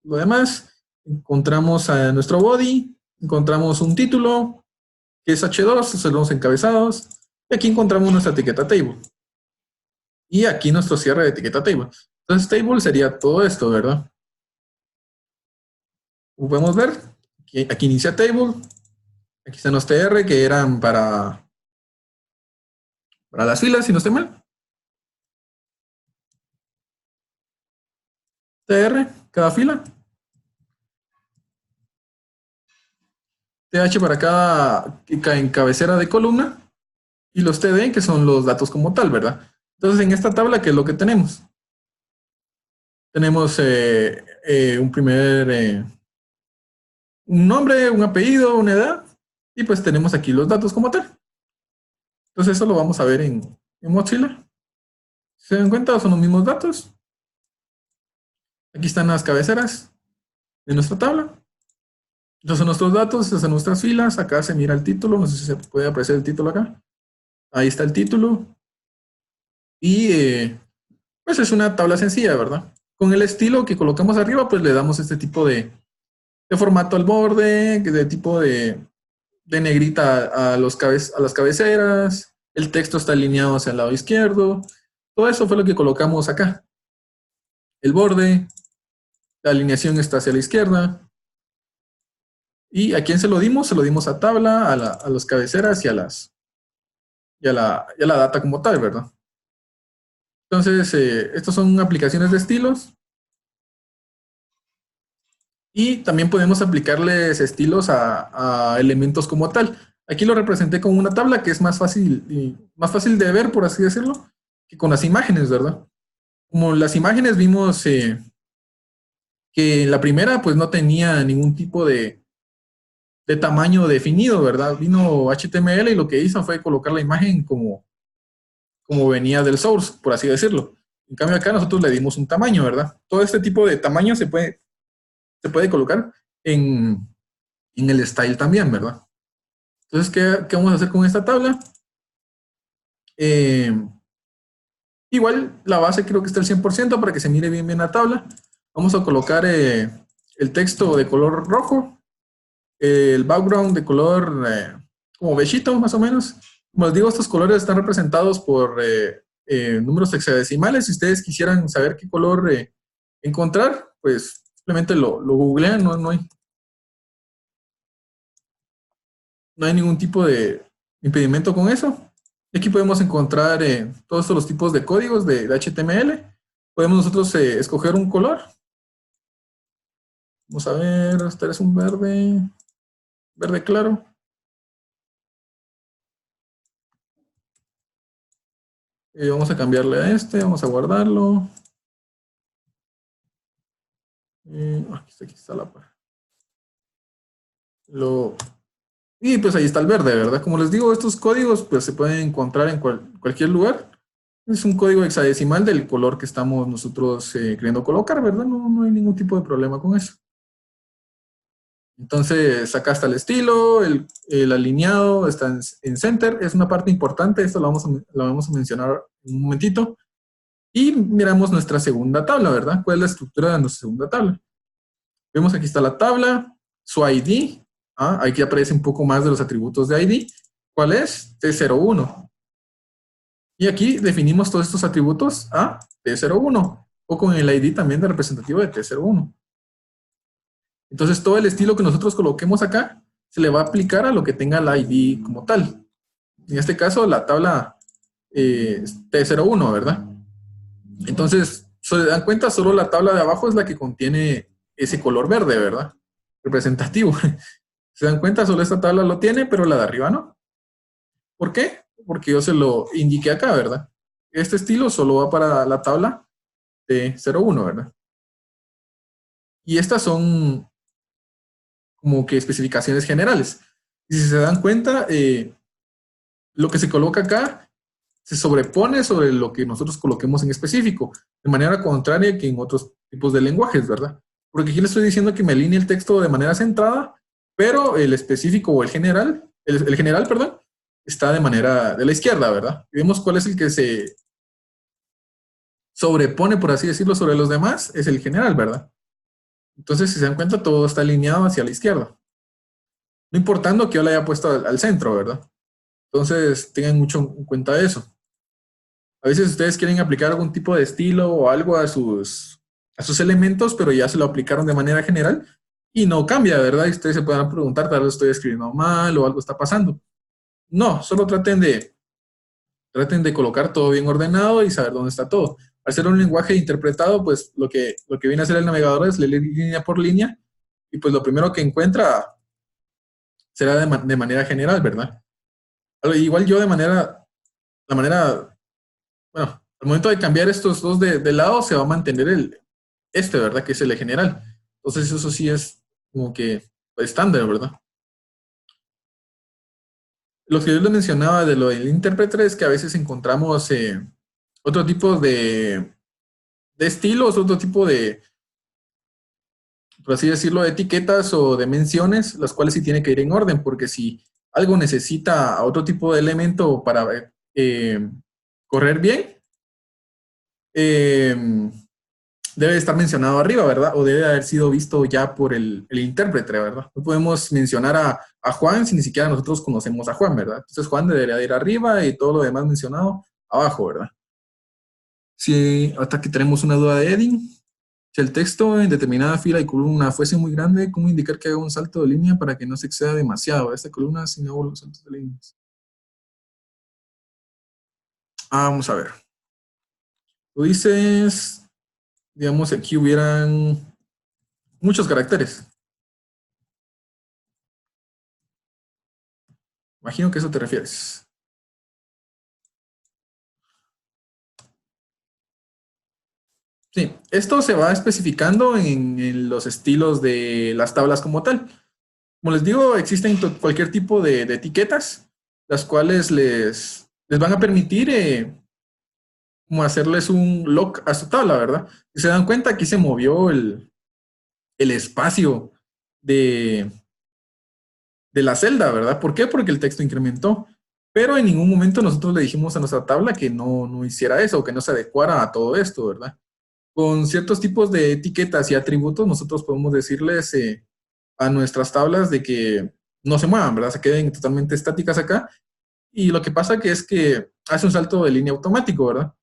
lo demás. Encontramos a nuestro body, encontramos un título, que es H2, son los encabezados, y aquí encontramos nuestra etiqueta table. Y aquí nuestro cierre de etiqueta table. Entonces table sería todo esto, ¿verdad? Como podemos ver, aquí inicia table, aquí están los TR que eran para las filas, si no estoy mal. TR, cada fila. TH para cada cabecera de columna. Y los TD, que son los datos como tal, ¿verdad? Entonces, en esta tabla, ¿qué es lo que tenemos? Tenemos un nombre, un apellido, una edad, y pues tenemos aquí los datos como tal. Entonces, eso lo vamos a ver en Mozilla. Si se dan cuenta, son los mismos datos. Aquí están las cabeceras de nuestra tabla. Estos son nuestros datos, estas son nuestras filas. Acá se mira el título, no sé si se puede apreciar el título acá. Ahí está el título. Y pues es una tabla sencilla, ¿verdad? Con el estilo que colocamos arriba, pues le damos este tipo de formato al borde, de tipo de negrita a las cabeceras. El texto está alineado hacia el lado izquierdo. Todo eso fue lo que colocamos acá. El borde, la alineación está hacia la izquierda. ¿Y a quién se lo dimos? Se lo dimos a tabla, a las cabeceras y a la data como tal, ¿verdad? Entonces, estos son aplicaciones de estilos. Y también podemos aplicarles estilos a elementos como tal. Aquí lo representé con una tabla que es más fácil de ver, por así decirlo, que con las imágenes, ¿verdad? Como las imágenes vimos que la primera pues no tenía ningún tipo de tamaño definido, ¿verdad? Vino HTML y lo que hizo fue colocar la imagen como venía del source, por así decirlo. En cambio acá nosotros le dimos un tamaño, ¿verdad? Todo este tipo de tamaño se puede colocar en el style también, ¿verdad? Entonces, ¿qué vamos a hacer con esta tabla? Eh, Igual la base creo que está al 100% para que se mire bien la tabla. Vamos a colocar el texto de color rojo, el background de color como bechito más o menos. Como les digo, estos colores están representados por números hexadecimales. Si ustedes quisieran saber qué color encontrar, pues simplemente lo googlean, no hay ningún tipo de impedimento con eso. Aquí podemos encontrar todos los tipos de códigos de HTML. Podemos nosotros escoger un color. Vamos a ver, este es un verde claro. Vamos a cambiarle a este, vamos a guardarlo. Aquí está la par. Y pues ahí está el verde, ¿verdad? Como les digo, estos códigos pues se pueden encontrar en cualquier lugar. Es un código hexadecimal del color que estamos nosotros queriendo colocar, ¿verdad? No hay ningún tipo de problema con eso. Entonces, acá está el estilo, el alineado, está en center, es una parte importante, esto lo vamos a mencionar en un momentito. Y miramos nuestra segunda tabla, ¿verdad? ¿Cuál es la estructura de nuestra segunda tabla? Vemos aquí está la tabla, su ID, aquí aparece un poco más de los atributos de ID. ¿Cuál es? T01. Y aquí definimos todos estos atributos a T01, o con el ID también de representativo de T01. Entonces, todo el estilo que nosotros coloquemos acá se le va a aplicar a lo que tenga la ID como tal. En este caso, la tabla T01, ¿verdad? Entonces, se dan cuenta, solo la tabla de abajo es la que contiene ese color verde, ¿verdad? Representativo. Se dan cuenta, solo esta tabla lo tiene, pero la de arriba no. ¿Por qué? Porque yo se lo indiqué acá, ¿verdad? Este estilo solo va para la tabla T01, ¿verdad? Y estas son como que especificaciones generales. Y si se dan cuenta, lo que se coloca acá se sobrepone sobre lo que nosotros coloquemos en específico, de manera contraria que en otros tipos de lenguajes, ¿verdad? Porque aquí le estoy diciendo que me alinee el texto de manera centrada, pero el específico o el general, perdón, está de manera de la izquierda, ¿verdad? Y vemos cuál es el que se sobrepone, por así decirlo, sobre los demás, es el general, ¿verdad? Entonces, si se dan cuenta, todo está alineado hacia la izquierda. No importando que yo le haya puesto al centro, ¿verdad? Entonces, tengan mucho en cuenta eso. A veces ustedes quieren aplicar algún tipo de estilo o algo a sus elementos, pero ya se lo aplicaron de manera general y no cambia, ¿verdad? Y ustedes se pueden preguntar, tal vez estoy escribiendo mal o algo está pasando. No, solo traten de colocar todo bien ordenado y saber dónde está todo. Al ser un lenguaje interpretado, pues lo que viene a hacer el navegador es leer línea por línea y pues lo primero que encuentra será de manera general, ¿verdad? Igual yo bueno, al momento de cambiar estos dos de lado, se va a mantener ¿verdad? Que es el general. Entonces, eso sí es como que estándar, ¿verdad? Lo que yo les mencionaba de lo del intérprete es que a veces encontramos otro tipo de estilos, otro tipo por así decirlo, de etiquetas o de menciones, las cuales sí tiene que ir en orden, porque si algo necesita a otro tipo de elemento para correr bien, eh, debe estar mencionado arriba, ¿verdad? O debe haber sido visto ya por el intérprete, ¿verdad? No podemos mencionar a Juan si ni siquiera nosotros conocemos a Juan, ¿verdad? Entonces Juan debería ir arriba y todo lo demás mencionado abajo, ¿verdad? Si hasta que tenemos una duda de Edding, si el texto en determinada fila y columna fuese muy grande, ¿cómo indicar que haga un salto de línea para que no se exceda demasiado esta columna si no hago los saltos de líneas? Vamos a ver. Tú dices, digamos, aquí hubieran muchos caracteres. Imagino que a eso te refieres. Sí, esto se va especificando en los estilos de las tablas como tal. Como les digo, existen cualquier tipo de etiquetas, las cuales les van a permitir como hacerles un lock a su tabla, ¿verdad? Si se dan cuenta, aquí se movió el espacio de, de la celda, ¿verdad? ¿Por qué? Porque el texto incrementó. Pero en ningún momento nosotros le dijimos a nuestra tabla que no hiciera eso, que no se adecuara a todo esto, ¿verdad? Con ciertos tipos de etiquetas y atributos, nosotros podemos decirles a nuestras tablas de que no se muevan, ¿verdad? Se queden totalmente estáticas acá. Y lo que pasa que es que hace un salto de línea automático, ¿verdad?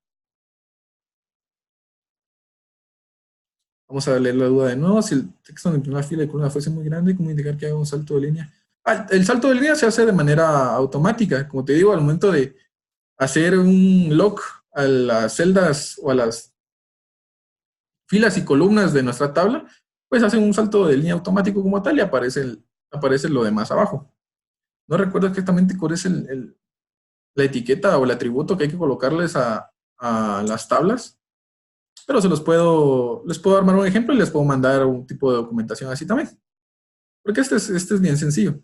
Vamos a leer la duda de nuevo. Si el texto en una fila de columna fuese muy grande, ¿cómo indicar que haga un salto de línea? El salto de línea se hace de manera automática. Como te digo, al momento de hacer un lock a las celdas o a las filas y columnas de nuestra tabla, pues hacen un salto de línea automático como tal y aparece lo demás abajo. No recuerdo exactamente cuál es la etiqueta o el atributo que hay que colocarles a las tablas, pero les puedo armar un ejemplo y les puedo mandar un tipo de documentación así también. Porque este es bien sencillo.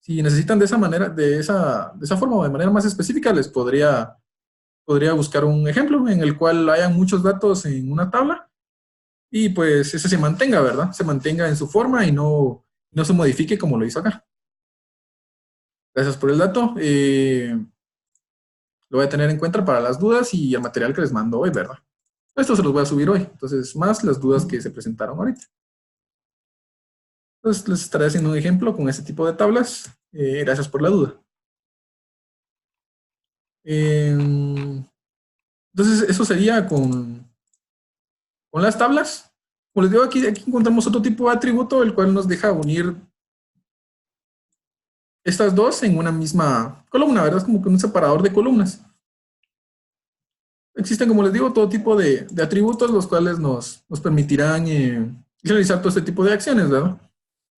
Si necesitan de esa manera, de esa forma o de manera más específica, podría buscar un ejemplo en el cual hayan muchos datos en una tabla y pues ese se mantenga, ¿verdad? Se mantenga en su forma y no se modifique como lo hizo acá. Gracias por el dato. Lo voy a tener en cuenta para las dudas y el material que les mando hoy, ¿verdad? Esto se los voy a subir hoy, entonces más las dudas que se presentaron ahorita. Entonces les estaré haciendo un ejemplo con este tipo de tablas. Gracias por la duda. Entonces eso sería con las tablas. Como les digo, aquí encontramos otro tipo de atributo, el cual nos deja unir estas dos en una misma columna, ¿verdad? Es como que un separador de columnas. Existen, como les digo, todo tipo de atributos, los cuales nos permitirán realizar todo este tipo de acciones, ¿verdad?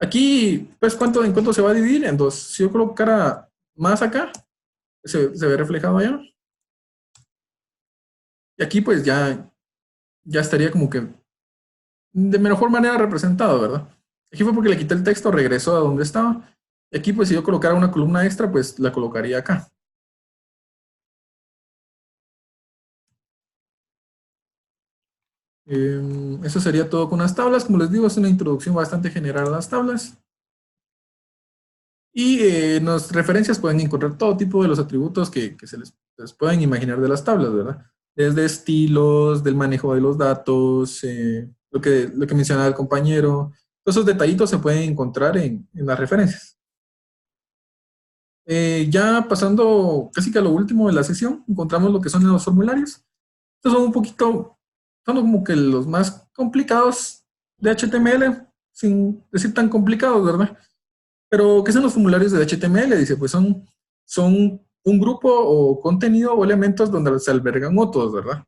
Aquí, pues, en cuánto se va a dividir? En dos. Si yo colocara más acá, se ve reflejado allá. Y aquí, pues, ya estaría como que de mejor manera representado, ¿verdad? Aquí fue porque le quité el texto, regresó a donde estaba. Y aquí, pues, si yo colocara una columna extra, pues, la colocaría acá. Eso sería todo con las tablas. Como les digo, es una introducción bastante general a las tablas. Y en las referencias pueden encontrar todo tipo de los atributos que les pueden imaginar de las tablas, ¿verdad? Desde estilos, del manejo de los datos, lo que mencionaba el compañero. Todos esos detallitos se pueden encontrar en las referencias. Ya pasando casi que a lo último de la sesión, encontramos lo que son los formularios. Estos son como que los más complicados de HTML, sin decir tan complicados, ¿verdad? Pero, ¿qué son los formularios de HTML? Dice, pues son un grupo o contenido o elementos donde se albergan otros, ¿verdad?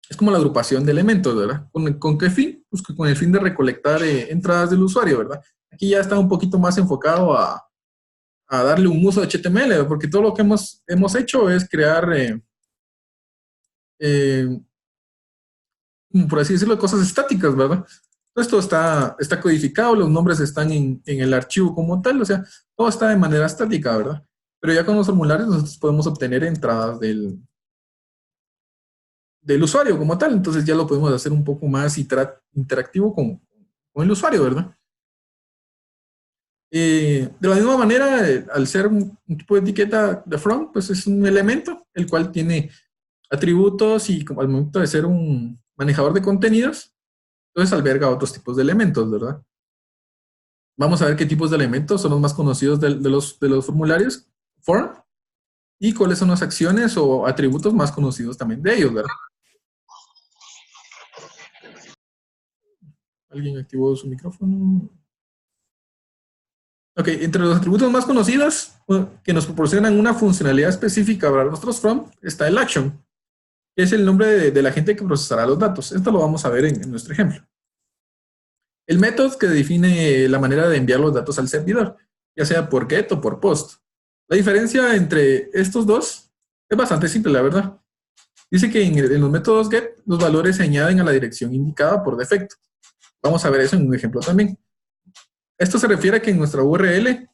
Es como la agrupación de elementos, ¿verdad? ¿Con qué fin? Pues con el fin de recolectar entradas del usuario, ¿verdad? Aquí ya está un poquito más enfocado a darle un uso de HTML, porque todo lo que hemos hecho es crear, eh, por así decirlo, cosas estáticas, ¿verdad? Esto está codificado, los nombres están en el archivo como tal, o sea, todo está de manera estática, ¿verdad? Pero ya con los formularios nosotros podemos obtener entradas del usuario como tal, entonces ya lo podemos hacer un poco más interactivo con el usuario, ¿verdad? De la misma manera, al ser un tipo de etiqueta de front, pues es un elemento, el cual tiene atributos y como al momento de ser un manejador de contenidos, entonces alberga otros tipos de elementos, ¿verdad? Vamos a ver qué tipos de elementos son los más conocidos de los formularios form y cuáles son las acciones o atributos más conocidos también de ellos, ¿verdad? ¿Alguien activó su micrófono? Ok, entre los atributos más conocidos que nos proporcionan una funcionalidad específica para nuestros from está el action, que es el nombre de la gente que procesará los datos. Esto lo vamos a ver en nuestro ejemplo. El método que define la manera de enviar los datos al servidor, ya sea por get o por post. La diferencia entre estos dos es bastante simple, la verdad. Dice que en los métodos get, los valores se añaden a la dirección indicada por defecto. Vamos a ver eso en un ejemplo también. Esto se refiere a que en nuestra URL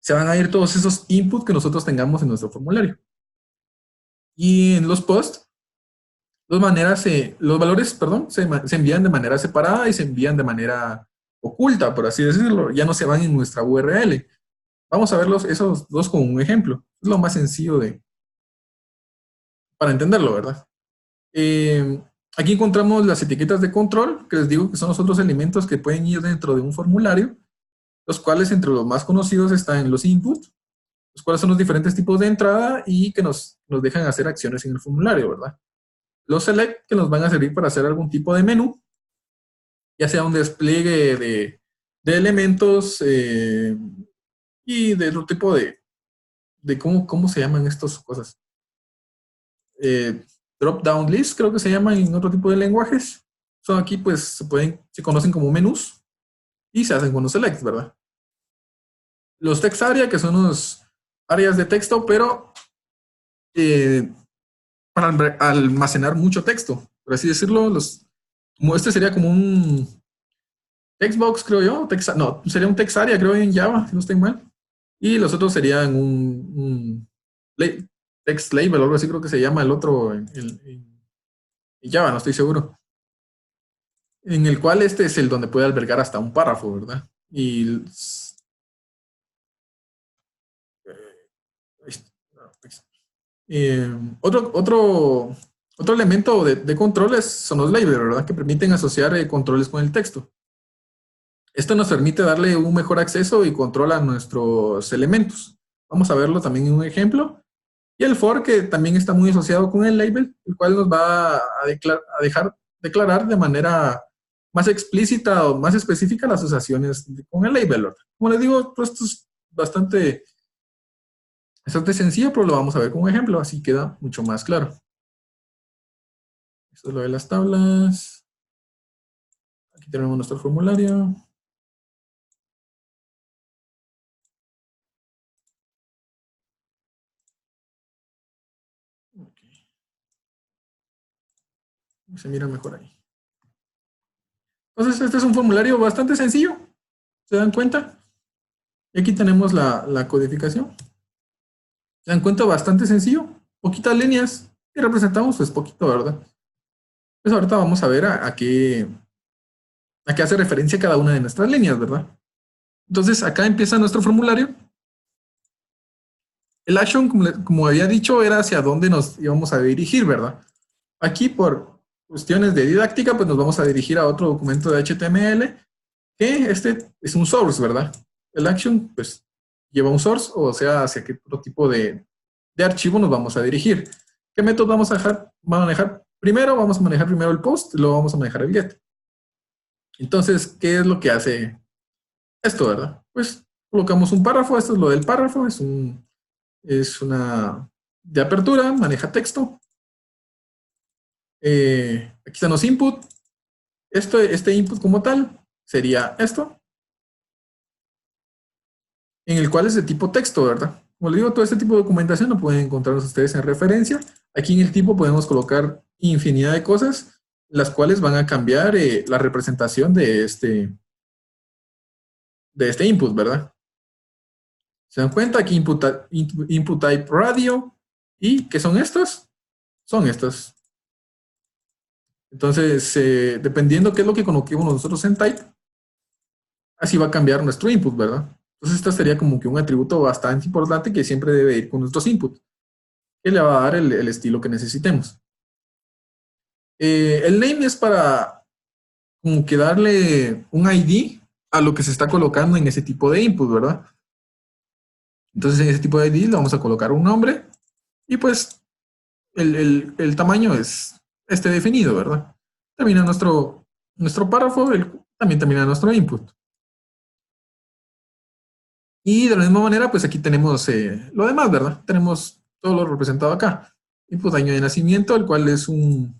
se van a ir todos esos inputs que nosotros tengamos en nuestro formulario. Y en los posts, los valores, perdón, se envían de manera separada y se envían de manera oculta, por así decirlo. Ya no se van en nuestra URL. Vamos a ver esos dos con un ejemplo. Es lo más sencillo para entenderlo, ¿verdad? Aquí encontramos las etiquetas de control, que les digo que son los otros elementos que pueden ir dentro de un formulario, los cuales entre los más conocidos están los inputs, los cuales son los diferentes tipos de entrada y que nos dejan hacer acciones en el formulario, ¿verdad? Los select, que nos van a servir para hacer algún tipo de menú, ya sea un despliegue de elementos y de otro tipo de ¿cómo se llaman estas cosas? Drop-down list, creo que se llaman en otro tipo de lenguajes. Son aquí, pues, se conocen como menús y se hacen con los selects, ¿verdad? Los text area, que son los áreas de texto, pero para almacenar mucho texto, por así decirlo. Como este sería como un textbox, creo yo. No, sería un text area, creo, en Java, si no estoy mal. Y los otros serían un text label, o algo así creo que se llama el otro en Java, no estoy seguro. En el cual este es el donde puede albergar hasta un párrafo, ¿verdad? Y otro elemento de controles son los labels, ¿verdad? Que permiten asociar controles con el texto. Esto nos permite darle un mejor acceso y control a nuestros elementos. Vamos a verlo también en un ejemplo. Y el for, que también está muy asociado con el label, el cual nos va a dejar declarar de manera más explícita o más específica las asociaciones con el label. Como les digo, pues esto es bastante sencillo, pero lo vamos a ver con un ejemplo, así queda mucho más claro. Esto es lo de las tablas. Aquí tenemos nuestro formulario. Okay. Se mira mejor ahí. Entonces, este es un formulario bastante sencillo. ¿Se dan cuenta? Y aquí tenemos la codificación. ¿Se dan cuenta? Bastante sencillo. Poquitas líneas. Y representamos pues poquito, ¿verdad? Pues ahorita vamos a ver a qué hace referencia cada una de nuestras líneas, ¿verdad? Entonces, acá empieza nuestro formulario. El action, como había dicho, era hacia dónde nos íbamos a dirigir, ¿verdad? Aquí, por cuestiones de didáctica, pues nos vamos a dirigir a otro documento de HTML, que este es un source, ¿verdad? El action, pues, lleva un source, o sea, hacia qué otro tipo de archivo nos vamos a dirigir. ¿Qué método vamos a manejar? Primero, vamos a manejar primero el post, luego vamos a manejar el get. Entonces, ¿qué es lo que hace esto, verdad? Pues colocamos un párrafo, esto es lo del párrafo, es una de apertura, maneja texto. Aquí están los input. Este input como tal sería esto, en el cual es de tipo texto, ¿verdad? Como les digo, todo este tipo de documentación lo pueden encontrar ustedes en referencia. Aquí en el tipo podemos colocar infinidad de cosas, las cuales van a cambiar la representación de este input, ¿verdad? ¿Se dan cuenta? Aquí input type radio. ¿Y qué son estos? Son estos. Entonces, dependiendo qué es lo que coloquemos nosotros en type, así va a cambiar nuestro input, ¿verdad? Entonces, esta sería como que un atributo bastante importante que siempre debe ir con nuestros inputs, que le va a dar el estilo que necesitemos. El name es para como que darle un ID a lo que se está colocando en ese tipo de input, ¿verdad? Entonces, en ese tipo de ID le vamos a colocar un nombre y pues el tamaño es definido, ¿verdad? Termina nuestro párrafo, también termina nuestro input. Y de la misma manera, pues aquí tenemos lo demás, ¿verdad? Tenemos todo lo representado acá. Input año de nacimiento, el cual es un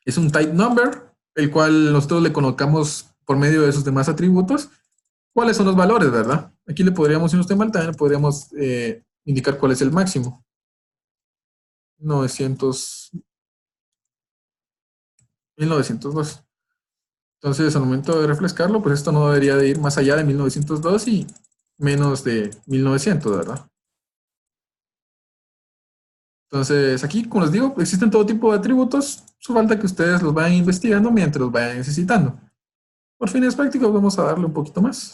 type number, el cual nosotros le colocamos por medio de esos demás atributos cuáles son los valores, ¿verdad? Aquí le podríamos, si no estoy mal, también le podríamos indicar cuál es el máximo. 900, 1902. Entonces, al momento de refrescarlo, pues esto no debería de ir más allá de 1902 y menos de 1900, ¿verdad? Entonces, aquí, como les digo, existen todo tipo de atributos. Solo falta que ustedes los vayan investigando mientras los vayan necesitando. Por fines prácticos, vamos a darle un poquito más.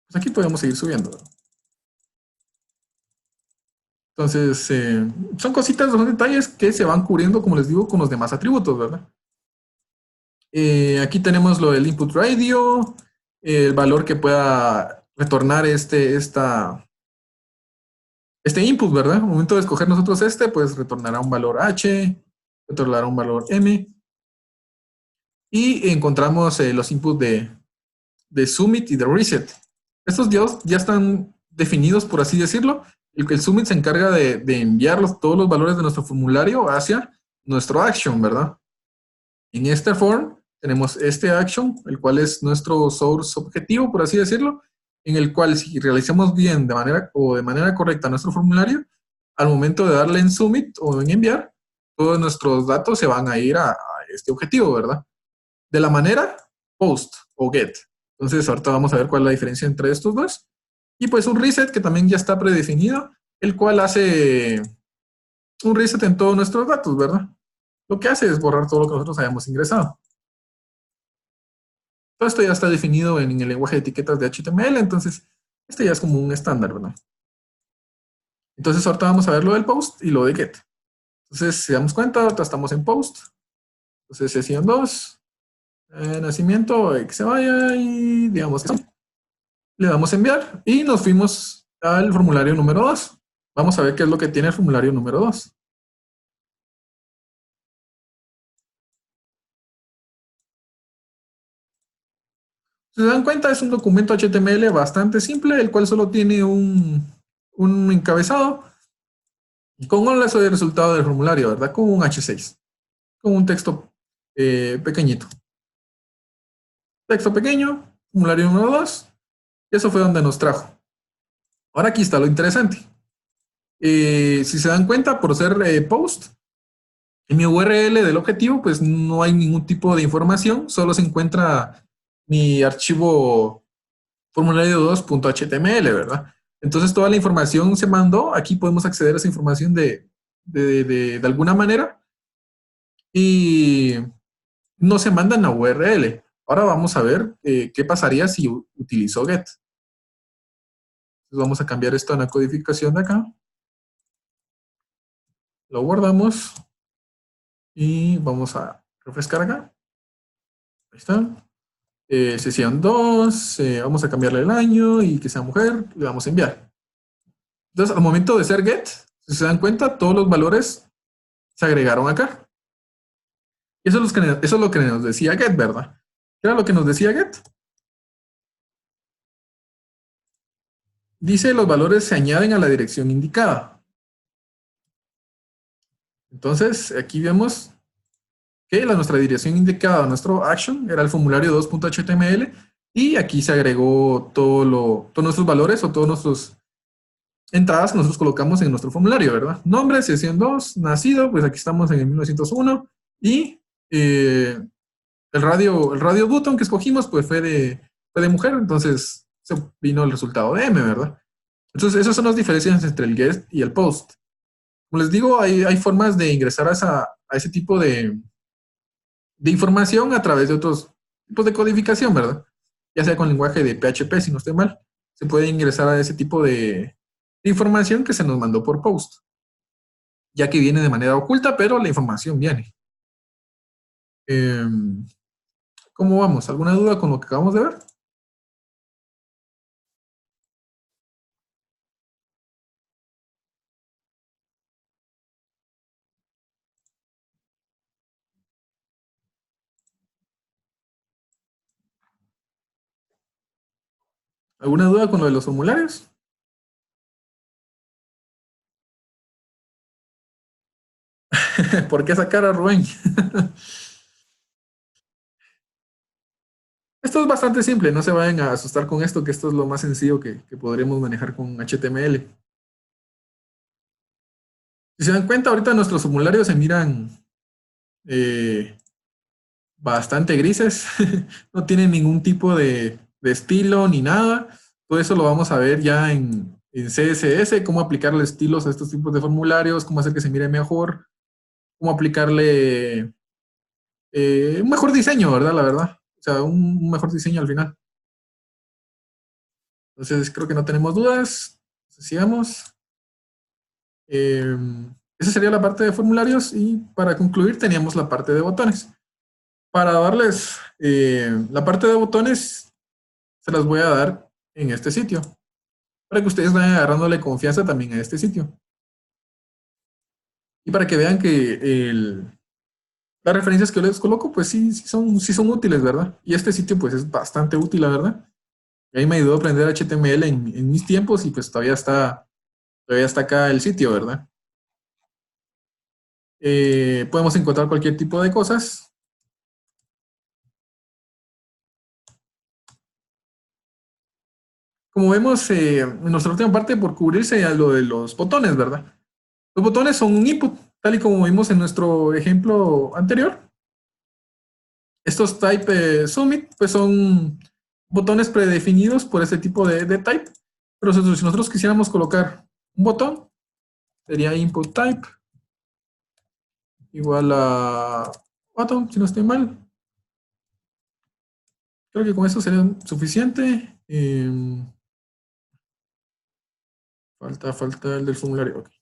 Pues aquí podemos seguir subiendo, ¿verdad? Entonces, son cositas, son detalles que se van cubriendo, como les digo, con los demás atributos, ¿verdad? Aquí tenemos lo del input radio, el valor que pueda retornar este input, ¿verdad? Al momento de escoger nosotros pues retornará un valor H, retornará un valor M, y encontramos los inputs de submit y de reset. Estos ya están definidos, por así decirlo. El submit se encarga de enviar todos los valores de nuestro formulario hacia nuestro action, ¿verdad? En este form tenemos este action, el cual es nuestro source objetivo, por así decirlo, en el cual si realizamos bien de manera correcta nuestro formulario, al momento de darle en submit o en enviar, todos nuestros datos se van a ir a este objetivo, ¿verdad? De la manera post o get. Entonces, ahorita vamos a ver cuál es la diferencia entre estos dos. Y pues un reset que también ya está predefinido, el cual hace un reset en todos nuestros datos, ¿verdad? Lo que hace es borrar todo lo que nosotros hayamos ingresado. Todo esto ya está definido en el lenguaje de etiquetas de HTML, entonces este ya es como un estándar, ¿verdad? Entonces ahorita vamos a ver lo del post y lo de get. Entonces, si damos cuenta, ahorita estamos en post. Entonces, sesión 2, nacimiento, que se vaya y digamos que le damos a enviar y nos fuimos al formulario número 2. Vamos a ver qué es lo que tiene el formulario número 2. Si se dan cuenta, es un documento HTML bastante simple, el cual solo tiene un encabezado con un enlace de resultado del formulario, ¿verdad? Con un H6, con un texto pequeñito. Texto pequeño, formulario número 2, y eso fue donde nos trajo. Ahora aquí está lo interesante. Si se dan cuenta, por ser post, en mi URL del objetivo, pues no hay ningún tipo de información, solo se encuentra mi archivo formulario2.html, ¿verdad? Entonces toda la información se mandó, aquí podemos acceder a esa información de alguna manera y no se manda en la URL. Ahora vamos a ver qué pasaría si utilizo get. Entonces vamos a cambiar esto en la codificación de acá. Lo guardamos y vamos a refrescar acá. Ahí está. Sesión 2, vamos a cambiarle el año y que sea mujer, le vamos a enviar. Entonces, al momento de ser get, si se dan cuenta, todos los valores se agregaron acá. Y eso es lo que nos decía get, ¿verdad? ¿Qué era lo que nos decía get? Dice los valores se añaden a la dirección indicada. Entonces, aquí vemos que nuestra dirección indicada, nuestro action, era el formulario 2.html y aquí se agregó todos nuestros valores o todos nuestros entradas que nosotros colocamos en nuestro formulario, ¿verdad? Nombre, sesión 2, nacido, pues aquí estamos en el 1901 y el radio button que escogimos pues fue de mujer, entonces se vino el resultado de M, ¿verdad? Entonces esas son las diferencias entre el get y el post. Como les digo, hay formas de ingresar a ese tipo de información a través de otros tipos de codificación, ¿verdad? Ya sea con lenguaje de PHP, si no estoy mal, se puede ingresar a ese tipo de información que se nos mandó por post, ya que viene de manera oculta, pero la información viene. Eh, ¿Cómo vamos? ¿Alguna duda con lo que acabamos de ver? ¿Alguna duda con lo de los formularios? ¿Por qué sacar a Rubén? Esto es bastante simple, no se vayan a asustar con esto, que esto es lo más sencillo que podremos manejar con HTML. Si se dan cuenta, ahorita nuestros formularios se miran bastante grises, no tienen ningún tipo de estilo ni nada. Todo eso lo vamos a ver ya en CSS, cómo aplicarle estilos a estos tipos de formularios, cómo hacer que se mire mejor, cómo aplicarle un mejor diseño, ¿verdad? La verdad. O sea, un mejor diseño al final. Entonces, creo que no tenemos dudas. Sigamos. Esa sería la parte de formularios y para concluir teníamos la parte de botones. Para darles la parte de botones, se las voy a dar en este sitio, para que ustedes vayan agarrándole confianza también a este sitio. Y para que vean que las referencias que yo les coloco, pues sí son útiles, ¿verdad? Y este sitio pues es bastante útil, la verdad. A mí me ayudó a aprender HTML en mis tiempos y pues todavía está acá el sitio, ¿verdad? Podemos encontrar cualquier tipo de cosas. Como vemos en nuestra última parte, por cubrirse a lo de los botones, ¿verdad? Los botones son un input, tal y como vimos en nuestro ejemplo anterior. Estos type submit, pues son botones predefinidos por ese tipo de type. Pero si nosotros quisiéramos colocar un botón, sería input type igual a button, si no estoy mal. Creo que con eso sería suficiente. Falta el del formulario. Okay.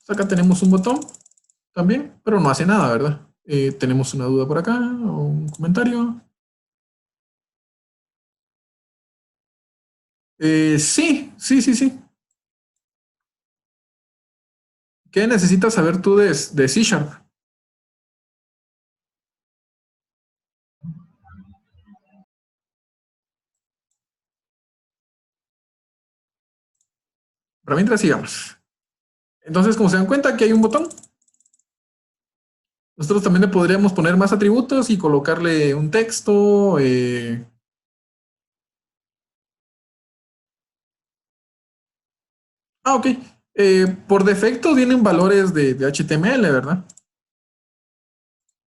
Acá tenemos un botón también, pero no hace nada, ¿verdad? Tenemos una duda por acá o un comentario. Sí. ¿Qué necesitas saber tú de C Sharp? Pero mientras sigamos. Entonces, como se dan cuenta, aquí hay un botón. Nosotros también le podríamos poner más atributos y colocarle un texto. Ok. Por defecto vienen valores de HTML, ¿verdad?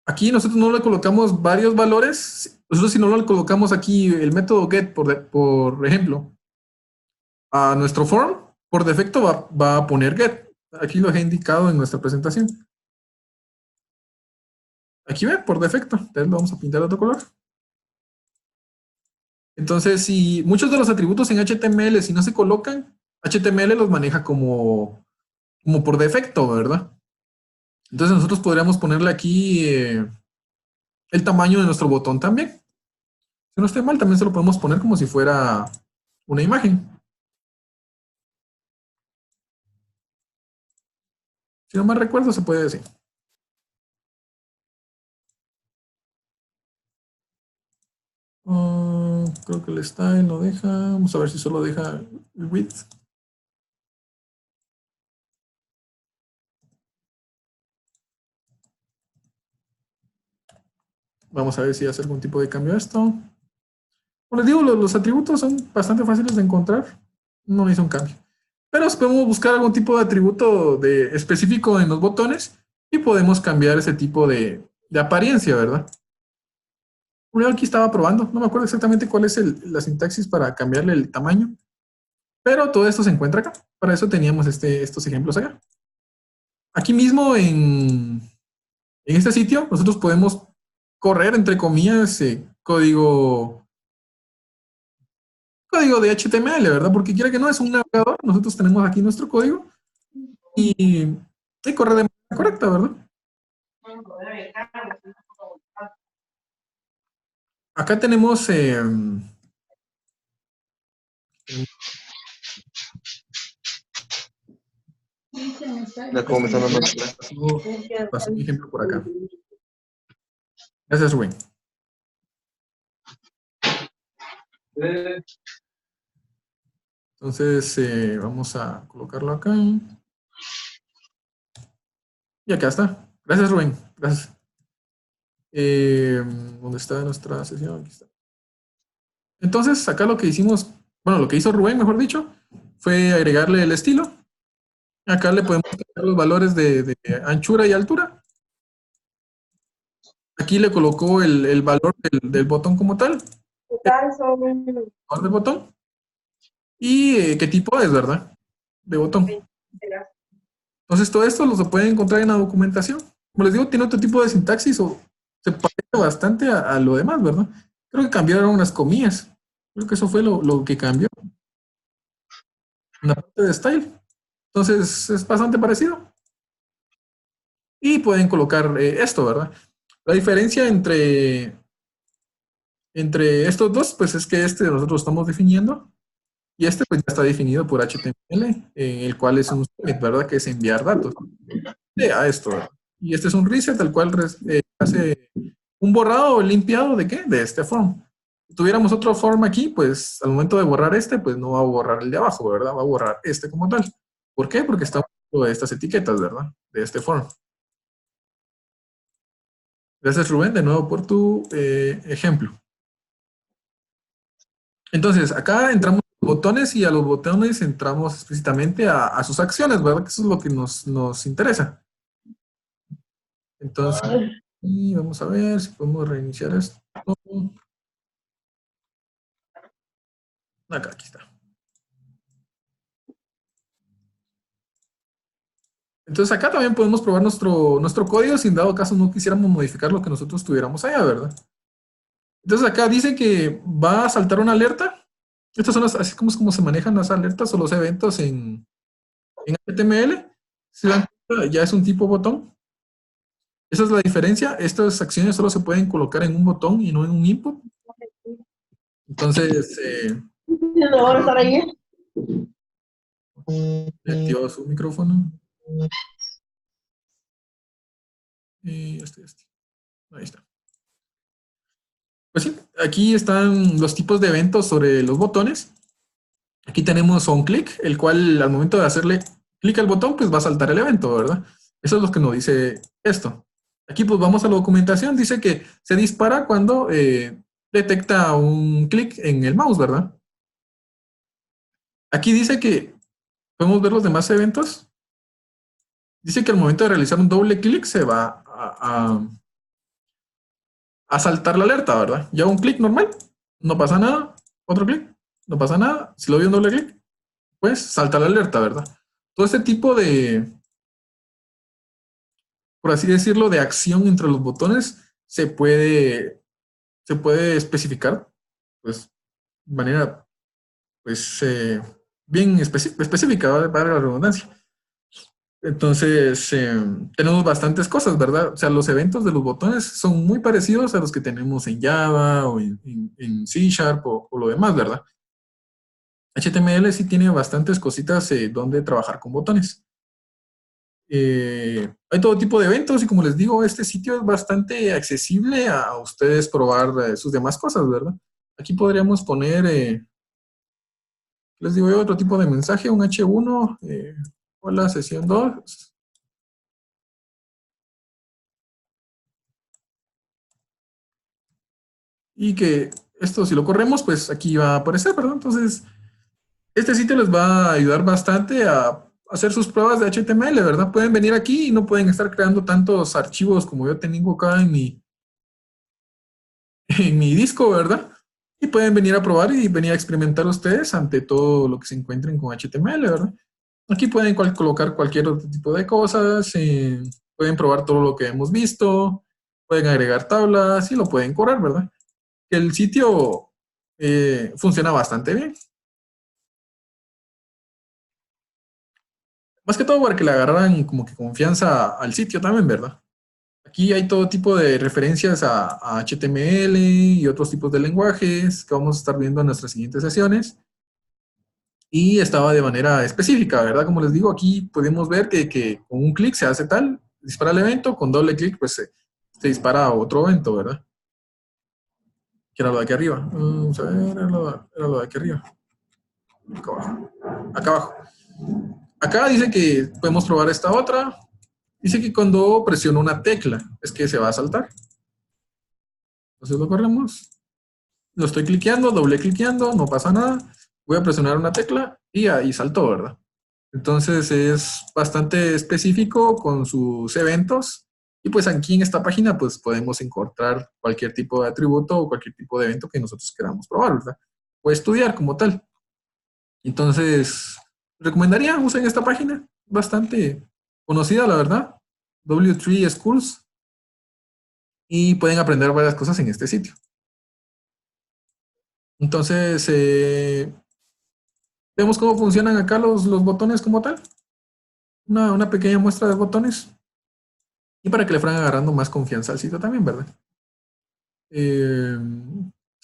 Aquí nosotros no le colocamos varios valores. Nosotros si no le colocamos aquí el método get, por ejemplo, a nuestro form, por defecto va a poner get. Aquí lo he indicado en nuestra presentación. Aquí ve, por defecto. Entonces lo vamos a pintar de otro color. Entonces, si muchos de los atributos en HTML, si no se colocan, HTML los maneja como por defecto, ¿verdad? Entonces nosotros podríamos ponerle aquí el tamaño de nuestro botón también. Si no estoy mal, también se lo podemos poner como si fuera una imagen. Si no mal recuerdo, se puede decir. Creo que el style lo deja. Vamos a ver si solo deja el width. Vamos a ver si hace algún tipo de cambio a esto. Como les digo, los atributos son bastante fáciles de encontrar. No hizo un cambio. Pero podemos buscar algún tipo de atributo específico en los botones y podemos cambiar ese tipo de apariencia, ¿verdad? Yo aquí estaba probando, no me acuerdo exactamente cuál es la sintaxis para cambiarle el tamaño, pero todo esto se encuentra acá. Para eso teníamos estos ejemplos acá. Aquí mismo en este sitio nosotros podemos correr, entre comillas, código de HTML, ¿verdad? Porque quiera que no es un navegador, nosotros tenemos aquí nuestro código y corre de manera correcta, ¿verdad? Acá tenemos Ya como me están dando. pasó un ejemplo por acá. Gracias, Rubén. Entonces, vamos a colocarlo acá. Y acá está. Gracias, Rubén. Gracias. ¿Dónde está nuestra sesión? Aquí está. Entonces, acá lo que hicimos, bueno, lo que hizo Rubén, mejor dicho, fue agregarle el estilo. Acá le podemos cambiar los valores de anchura y altura. Aquí le colocó el valor del botón como tal, el valor del botón, y qué tipo es, ¿verdad? De botón. Entonces, todo esto lo pueden encontrar en la documentación. Como les digo, tiene otro tipo de sintaxis o se parece bastante a lo demás, ¿verdad? Creo que cambiaron las comillas. Creo que eso fue lo que cambió en la parte de style. Entonces, es bastante parecido. Y pueden colocar esto, ¿verdad? La diferencia entre estos dos, pues es que este nosotros estamos definiendo y este pues ya está definido por HTML, el cual es un submit, ¿verdad? Que es enviar datos a esto, ¿verdad? Y este es un reset, el cual hace un borrado o limpiado de ¿qué? De este form. Si tuviéramos otro form aquí, pues al momento de borrar este, pues no va a borrar el de abajo, ¿verdad? Va a borrar este como tal. ¿Por qué? Porque está de estas etiquetas, ¿verdad? De este form. Gracias, Rubén, de nuevo por tu ejemplo. Entonces, acá entramos a los botones y a los botones entramos explícitamente a sus acciones, ¿verdad? Que eso es lo que nos interesa. Entonces, y vamos a ver si podemos reiniciar esto. Acá, aquí está. Entonces, acá también podemos probar nuestro código si en dado caso no quisiéramos modificar lo que nosotros tuviéramos allá, ¿verdad? Entonces, acá dice que va a saltar una alerta. Estas son así como se manejan las alertas o los eventos en HTML. Si dan cuenta, ya es un tipo botón. Esa es la diferencia. Estas acciones solo se pueden colocar en un botón y no en un input. Entonces, No van a estar ahí. activado su micrófono. Y este. Ahí está. Pues sí, aquí están los tipos de eventos sobre los botones. Aquí tenemos onClick, el cual al momento de hacerle clic al botón, pues va a saltar el evento, ¿verdad? Eso es lo que nos dice esto. Aquí pues vamos a la documentación. Dice que se dispara cuando detecta un clic en el mouse, ¿verdad? Aquí dice que podemos ver los demás eventos. Dice que al momento de realizar un doble clic se va a saltar la alerta, ¿verdad? Ya un clic normal, no pasa nada. Otro clic, no pasa nada. Si lo doy un doble clic, pues salta la alerta, ¿verdad? Todo este tipo por así decirlo, de acción entre los botones se puede especificar, pues, de manera, pues, bien específica, para la redundancia. Entonces, tenemos bastantes cosas, ¿verdad? O sea, los eventos de los botones son muy parecidos a los que tenemos en Java o en C Sharp o lo demás, ¿verdad? HTML sí tiene bastantes cositas donde trabajar con botones. Hay todo tipo de eventos y como les digo, este sitio es bastante accesible a ustedes probar sus demás cosas, ¿verdad? Aquí podríamos poner, les digo yo, otro tipo de mensaje, un H1, hola, sesión 2. Y que esto, si lo corremos, pues aquí va a aparecer, ¿verdad? Entonces, este sitio les va a ayudar bastante a hacer sus pruebas de HTML, ¿verdad? Pueden venir aquí y no pueden estar creando tantos archivos como yo tengo acá en mi disco, ¿verdad? Y pueden venir a probar y venir a experimentar ustedes ante todo lo que se encuentren con HTML, ¿verdad? Aquí pueden colocar cualquier otro tipo de cosas, pueden probar todo lo que hemos visto, pueden agregar tablas y lo pueden correr, ¿verdad? El sitio funciona bastante bien. Más que todo para que le agarraran como que confianza al sitio también, ¿verdad? Aquí hay todo tipo de referencias a HTML y otros tipos de lenguajes que vamos a estar viendo en nuestras siguientes sesiones. Y estaba de manera específica, ¿verdad? Como les digo, aquí podemos ver que con un clic se hace tal, dispara el evento, con doble clic pues se dispara a otro evento, ¿verdad? Que era lo de aquí arriba. Vamos a ver, era lo de aquí arriba. Acá abajo. Acá abajo. Acá dice que podemos probar esta otra. Dice que cuando presiono una tecla es que se va a saltar. Entonces lo corremos. Lo estoy cliqueando, doble cliqueando, no pasa nada. Voy a presionar una tecla y ahí saltó, ¿verdad? Entonces es bastante específico con sus eventos. Y pues aquí en esta página pues podemos encontrar cualquier tipo de atributo o cualquier tipo de evento que nosotros queramos probar, ¿verdad? O estudiar como tal. Entonces, recomendaría usen esta página, bastante conocida, la verdad, W3 Schools, y pueden aprender varias cosas en este sitio. Entonces, vemos cómo funcionan acá los botones como tal, una pequeña muestra de botones, y para que le fueran agarrando más confianza al sitio también, ¿verdad? Eh,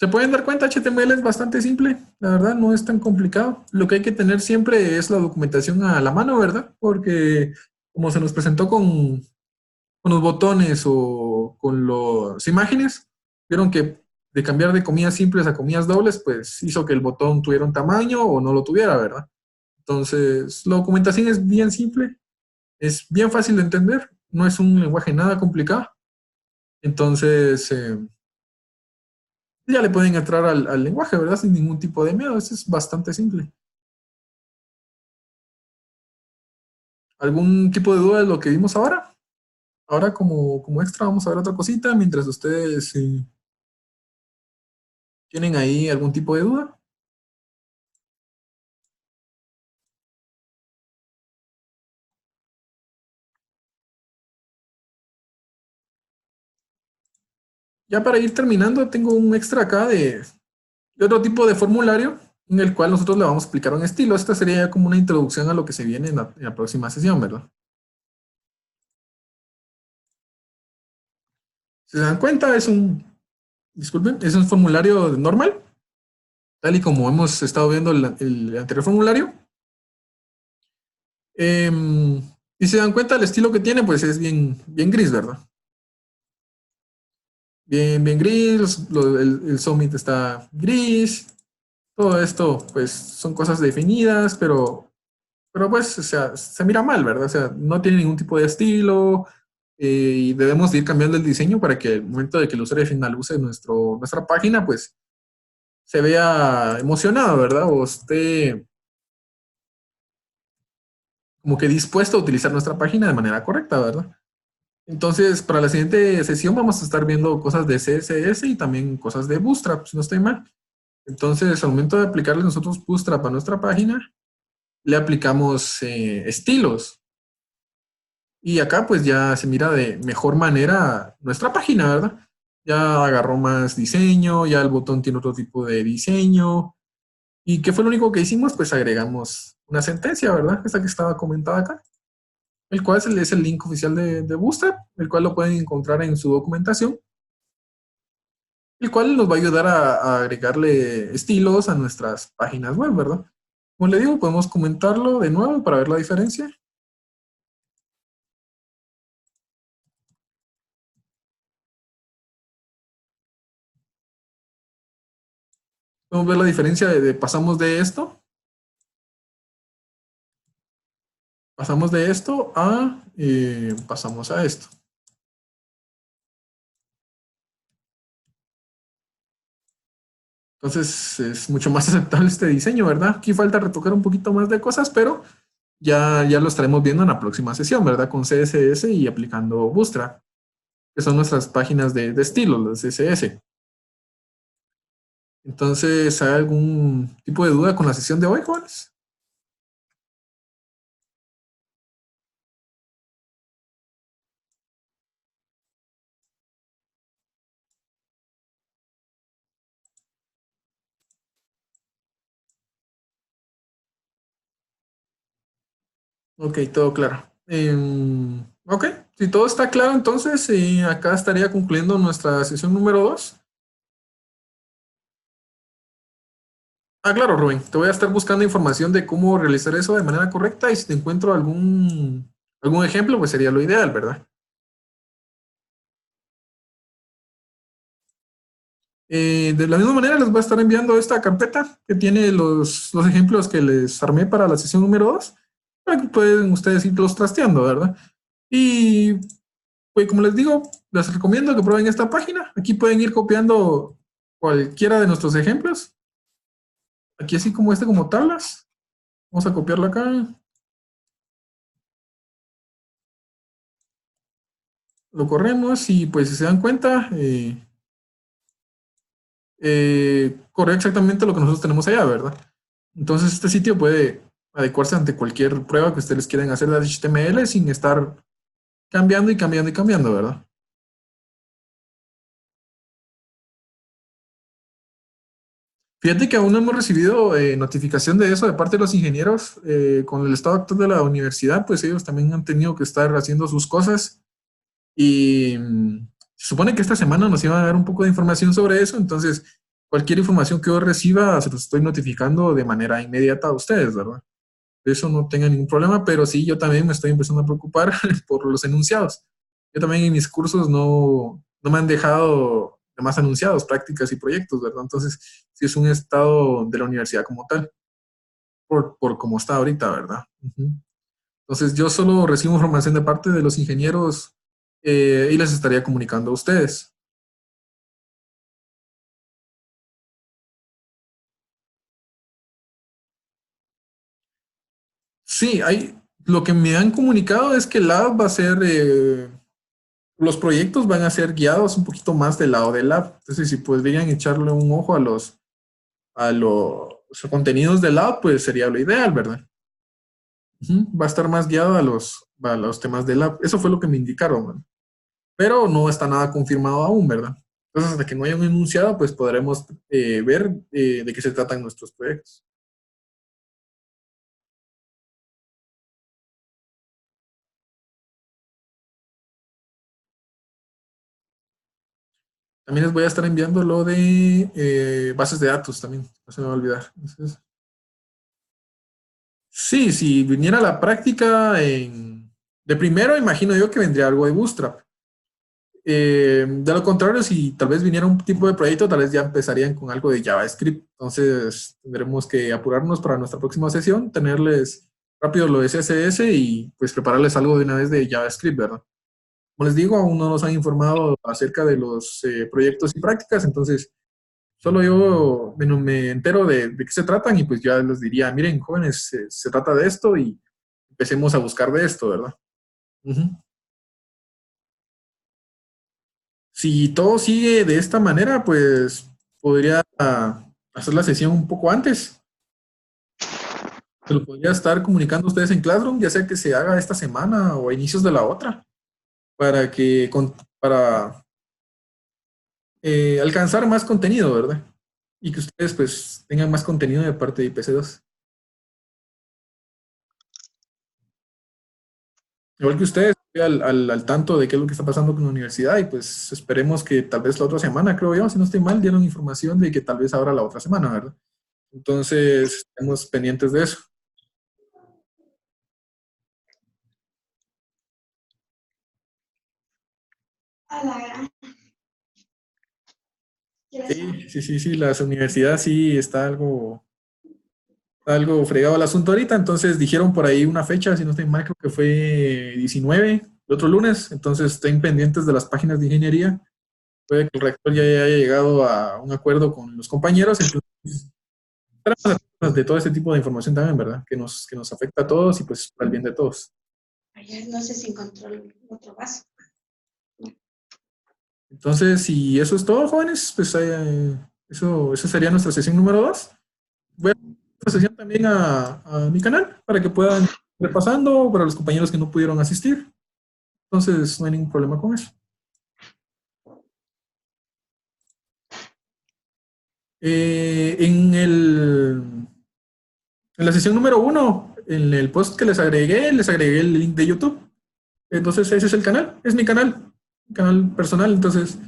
Se pueden dar cuenta, HTML es bastante simple, la verdad, no es tan complicado. Lo que hay que tener siempre es la documentación a la mano, ¿verdad? Porque como se nos presentó con los botones o con las imágenes, vieron que de cambiar de comidas simples a comidas dobles, pues hizo que el botón tuviera un tamaño o no lo tuviera, ¿verdad? Entonces, la documentación es bien simple, es bien fácil de entender, no es un lenguaje nada complicado. Entonces, ya le pueden entrar al lenguaje, ¿verdad? Sin ningún tipo de miedo, eso es bastante simple. ¿Algún tipo de duda de lo que vimos ahora? Ahora como extra vamos a ver otra cosita mientras ustedes tienen ahí algún tipo de duda. Ya para ir terminando, tengo un extra acá de otro tipo de formulario en el cual nosotros le vamos a explicar un estilo. Esta sería como una introducción a lo que se viene en la próxima sesión, ¿verdad? Si se dan cuenta, disculpen, es un formulario normal, tal y como hemos estado viendo el anterior formulario. Eh, y se dan cuenta, el estilo que tiene, pues es bien gris, ¿verdad? Bien gris, el summit está gris, todo esto, pues son cosas definidas, pero pues, o sea, se mira mal, ¿verdad? O sea, no tiene ningún tipo de estilo y debemos de ir cambiando el diseño para que el momento de que el usuario final use nuestra página, pues se vea emocionado, ¿verdad? O esté como que dispuesto a utilizar nuestra página de manera correcta, ¿verdad? Entonces, para la siguiente sesión vamos a estar viendo cosas de CSS y también cosas de Bootstrap, si no estoy mal. Entonces, al momento de aplicarle nosotros Bootstrap a nuestra página, le aplicamos estilos. Y acá pues ya se mira de mejor manera nuestra página, ¿verdad? Ya agarró más diseño, ya el botón tiene otro tipo de diseño. ¿Y qué fue lo único que hicimos? Pues agregamos una sentencia, ¿verdad? Esta que estaba comentada acá, el cual es el link oficial de Bootstrap, el cual lo pueden encontrar en su documentación, el cual nos va a ayudar a agregarle estilos a nuestras páginas web, ¿verdad? Como le digo, podemos comentarlo de nuevo para ver la diferencia. Podemos ver la diferencia pasamos de esto a pasamos a esto. Entonces es mucho más aceptable este diseño, ¿verdad? Aquí falta retocar un poquito más de cosas, pero ya lo estaremos viendo en la próxima sesión, ¿verdad? Con CSS y aplicando Bootstrap, que son nuestras páginas de estilo, las CSS. Entonces, ¿hay algún tipo de duda con la sesión de hoy, jóvenes? Ok, todo claro. Ok, si todo está claro, entonces acá estaría concluyendo nuestra sesión número 2. Ah, claro, Rubén. Te voy a estar buscando información de cómo realizar eso de manera correcta y si te encuentro algún ejemplo, pues sería lo ideal, ¿verdad? De la misma manera les voy a estar enviando esta carpeta que tiene los ejemplos que les armé para la sesión número 2, para que pueden ustedes irlos trasteando, ¿verdad? Y pues como les digo, les recomiendo que prueben esta página. Aquí pueden ir copiando cualquiera de nuestros ejemplos. Aquí así como como tablas. Vamos a copiarlo acá. Lo corremos y pues si se dan cuenta, corre exactamente lo que nosotros tenemos allá, ¿verdad? Entonces este sitio puede adecuarse ante cualquier prueba que ustedes quieran hacer de HTML sin estar cambiando y cambiando y cambiando, ¿verdad? Fíjate que aún no hemos recibido notificación de eso de parte de los ingenieros. Con el estado actual de la universidad, pues ellos también han tenido que estar haciendo sus cosas y se supone que esta semana nos iban a dar un poco de información sobre eso, entonces cualquier información que yo reciba se los estoy notificando de manera inmediata a ustedes, ¿verdad? De eso no tenga ningún problema, pero sí, yo también me estoy empezando a preocupar por los enunciados. Yo también en mis cursos no me han dejado de más anunciados, prácticas y proyectos, ¿verdad? Entonces, sí es un estado de la universidad como tal, por cómo está ahorita, ¿verdad? Ujú. Entonces, yo solo recibo información de parte de los ingenieros y les estaría comunicando a ustedes. Sí, lo que me han comunicado es que el lab va a ser los proyectos van a ser guiados un poquito más del lado del app. Entonces, si podrían echarle un ojo a los contenidos del app, pues sería lo ideal, ¿verdad? Ujú. Va a estar más guiado a los temas del app. Eso fue lo que me indicaron, ¿verdad? Pero no está nada confirmado aún, ¿verdad? Entonces, hasta que no haya un enunciado, pues podremos ver de qué se tratan nuestros proyectos. También les voy a estar enviando lo de bases de datos también, no se me va a olvidar. Entonces, sí, si viniera la práctica de primero, imagino yo que vendría algo de Bootstrap. De lo contrario, si tal vez viniera un tipo de proyecto, tal vez ya empezarían con algo de JavaScript. Entonces tendremos que apurarnos para nuestra próxima sesión, tenerles rápido lo de CSS y pues prepararles algo de una vez de JavaScript, ¿verdad? Como les digo, aún no nos han informado acerca de los proyectos y prácticas, entonces solo yo me entero de qué se tratan y pues ya les diría, miren, jóvenes, se trata de esto y empecemos a buscar de esto, ¿verdad? Ujú. Si todo sigue de esta manera, pues podría hacer la sesión un poco antes. Se lo podría estar comunicando a ustedes en Classroom, ya sea que se haga esta semana o a inicios de la otra, para para alcanzar más contenido, ¿verdad? Y que ustedes pues tengan más contenido de parte de IPC2. Igual que ustedes, estoy al tanto de qué es lo que está pasando con la universidad y pues esperemos que tal vez la otra semana, creo yo, si no estoy mal, dieron información de que tal vez ahora la otra semana, ¿verdad? Entonces, estamos pendientes de eso. A la gran. Sí, sí, sí, sí, las universidades sí está algo fregado el asunto ahorita, entonces dijeron por ahí una fecha, si no estoy mal, creo que fue 19, el otro lunes, entonces estén pendientes de las páginas de ingeniería, puede que el rector ya haya llegado a un acuerdo con los compañeros, entonces estaremos atentos de todo este tipo de información también, ¿verdad? Que nos afecta a todos y pues para el bien de todos. Ayer no sé si encontró el otro vaso. Entonces, si eso es todo, jóvenes, pues eso sería nuestra sesión número 2. Voy a hacer esta sesión también a mi canal para que puedan ir repasando para los compañeros que no pudieron asistir. Entonces, no hay ningún problema con eso. Eh, en, el, en la sesión número 1, en el post que les agregué el link de YouTube. Entonces, ese es el canal, es mi canal personal. Entonces,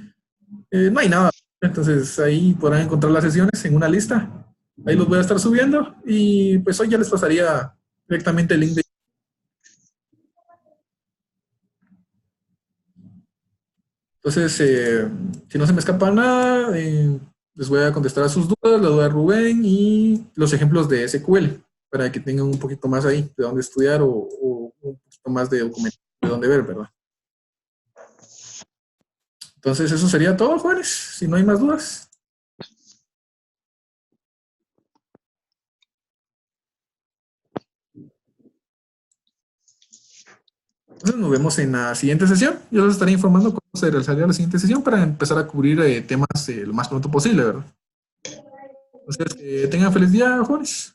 no hay nada. Entonces, ahí podrán encontrar las sesiones en una lista. Ahí los voy a estar subiendo y pues hoy ya les pasaría directamente el link de. Entonces, si no se me escapa nada, les voy a contestar a sus dudas, la duda de Rubén y los ejemplos de SQL, para que tengan un poquito más ahí de dónde estudiar o un poquito más de documentación de dónde ver, ¿verdad? Entonces, eso sería todo, jóvenes, si no hay más dudas. Entonces, nos vemos en la siguiente sesión. Yo les estaré informando cuándo se realizaría la siguiente sesión para empezar a cubrir temas lo más pronto posible, ¿verdad? Entonces, que tengan feliz día, jóvenes.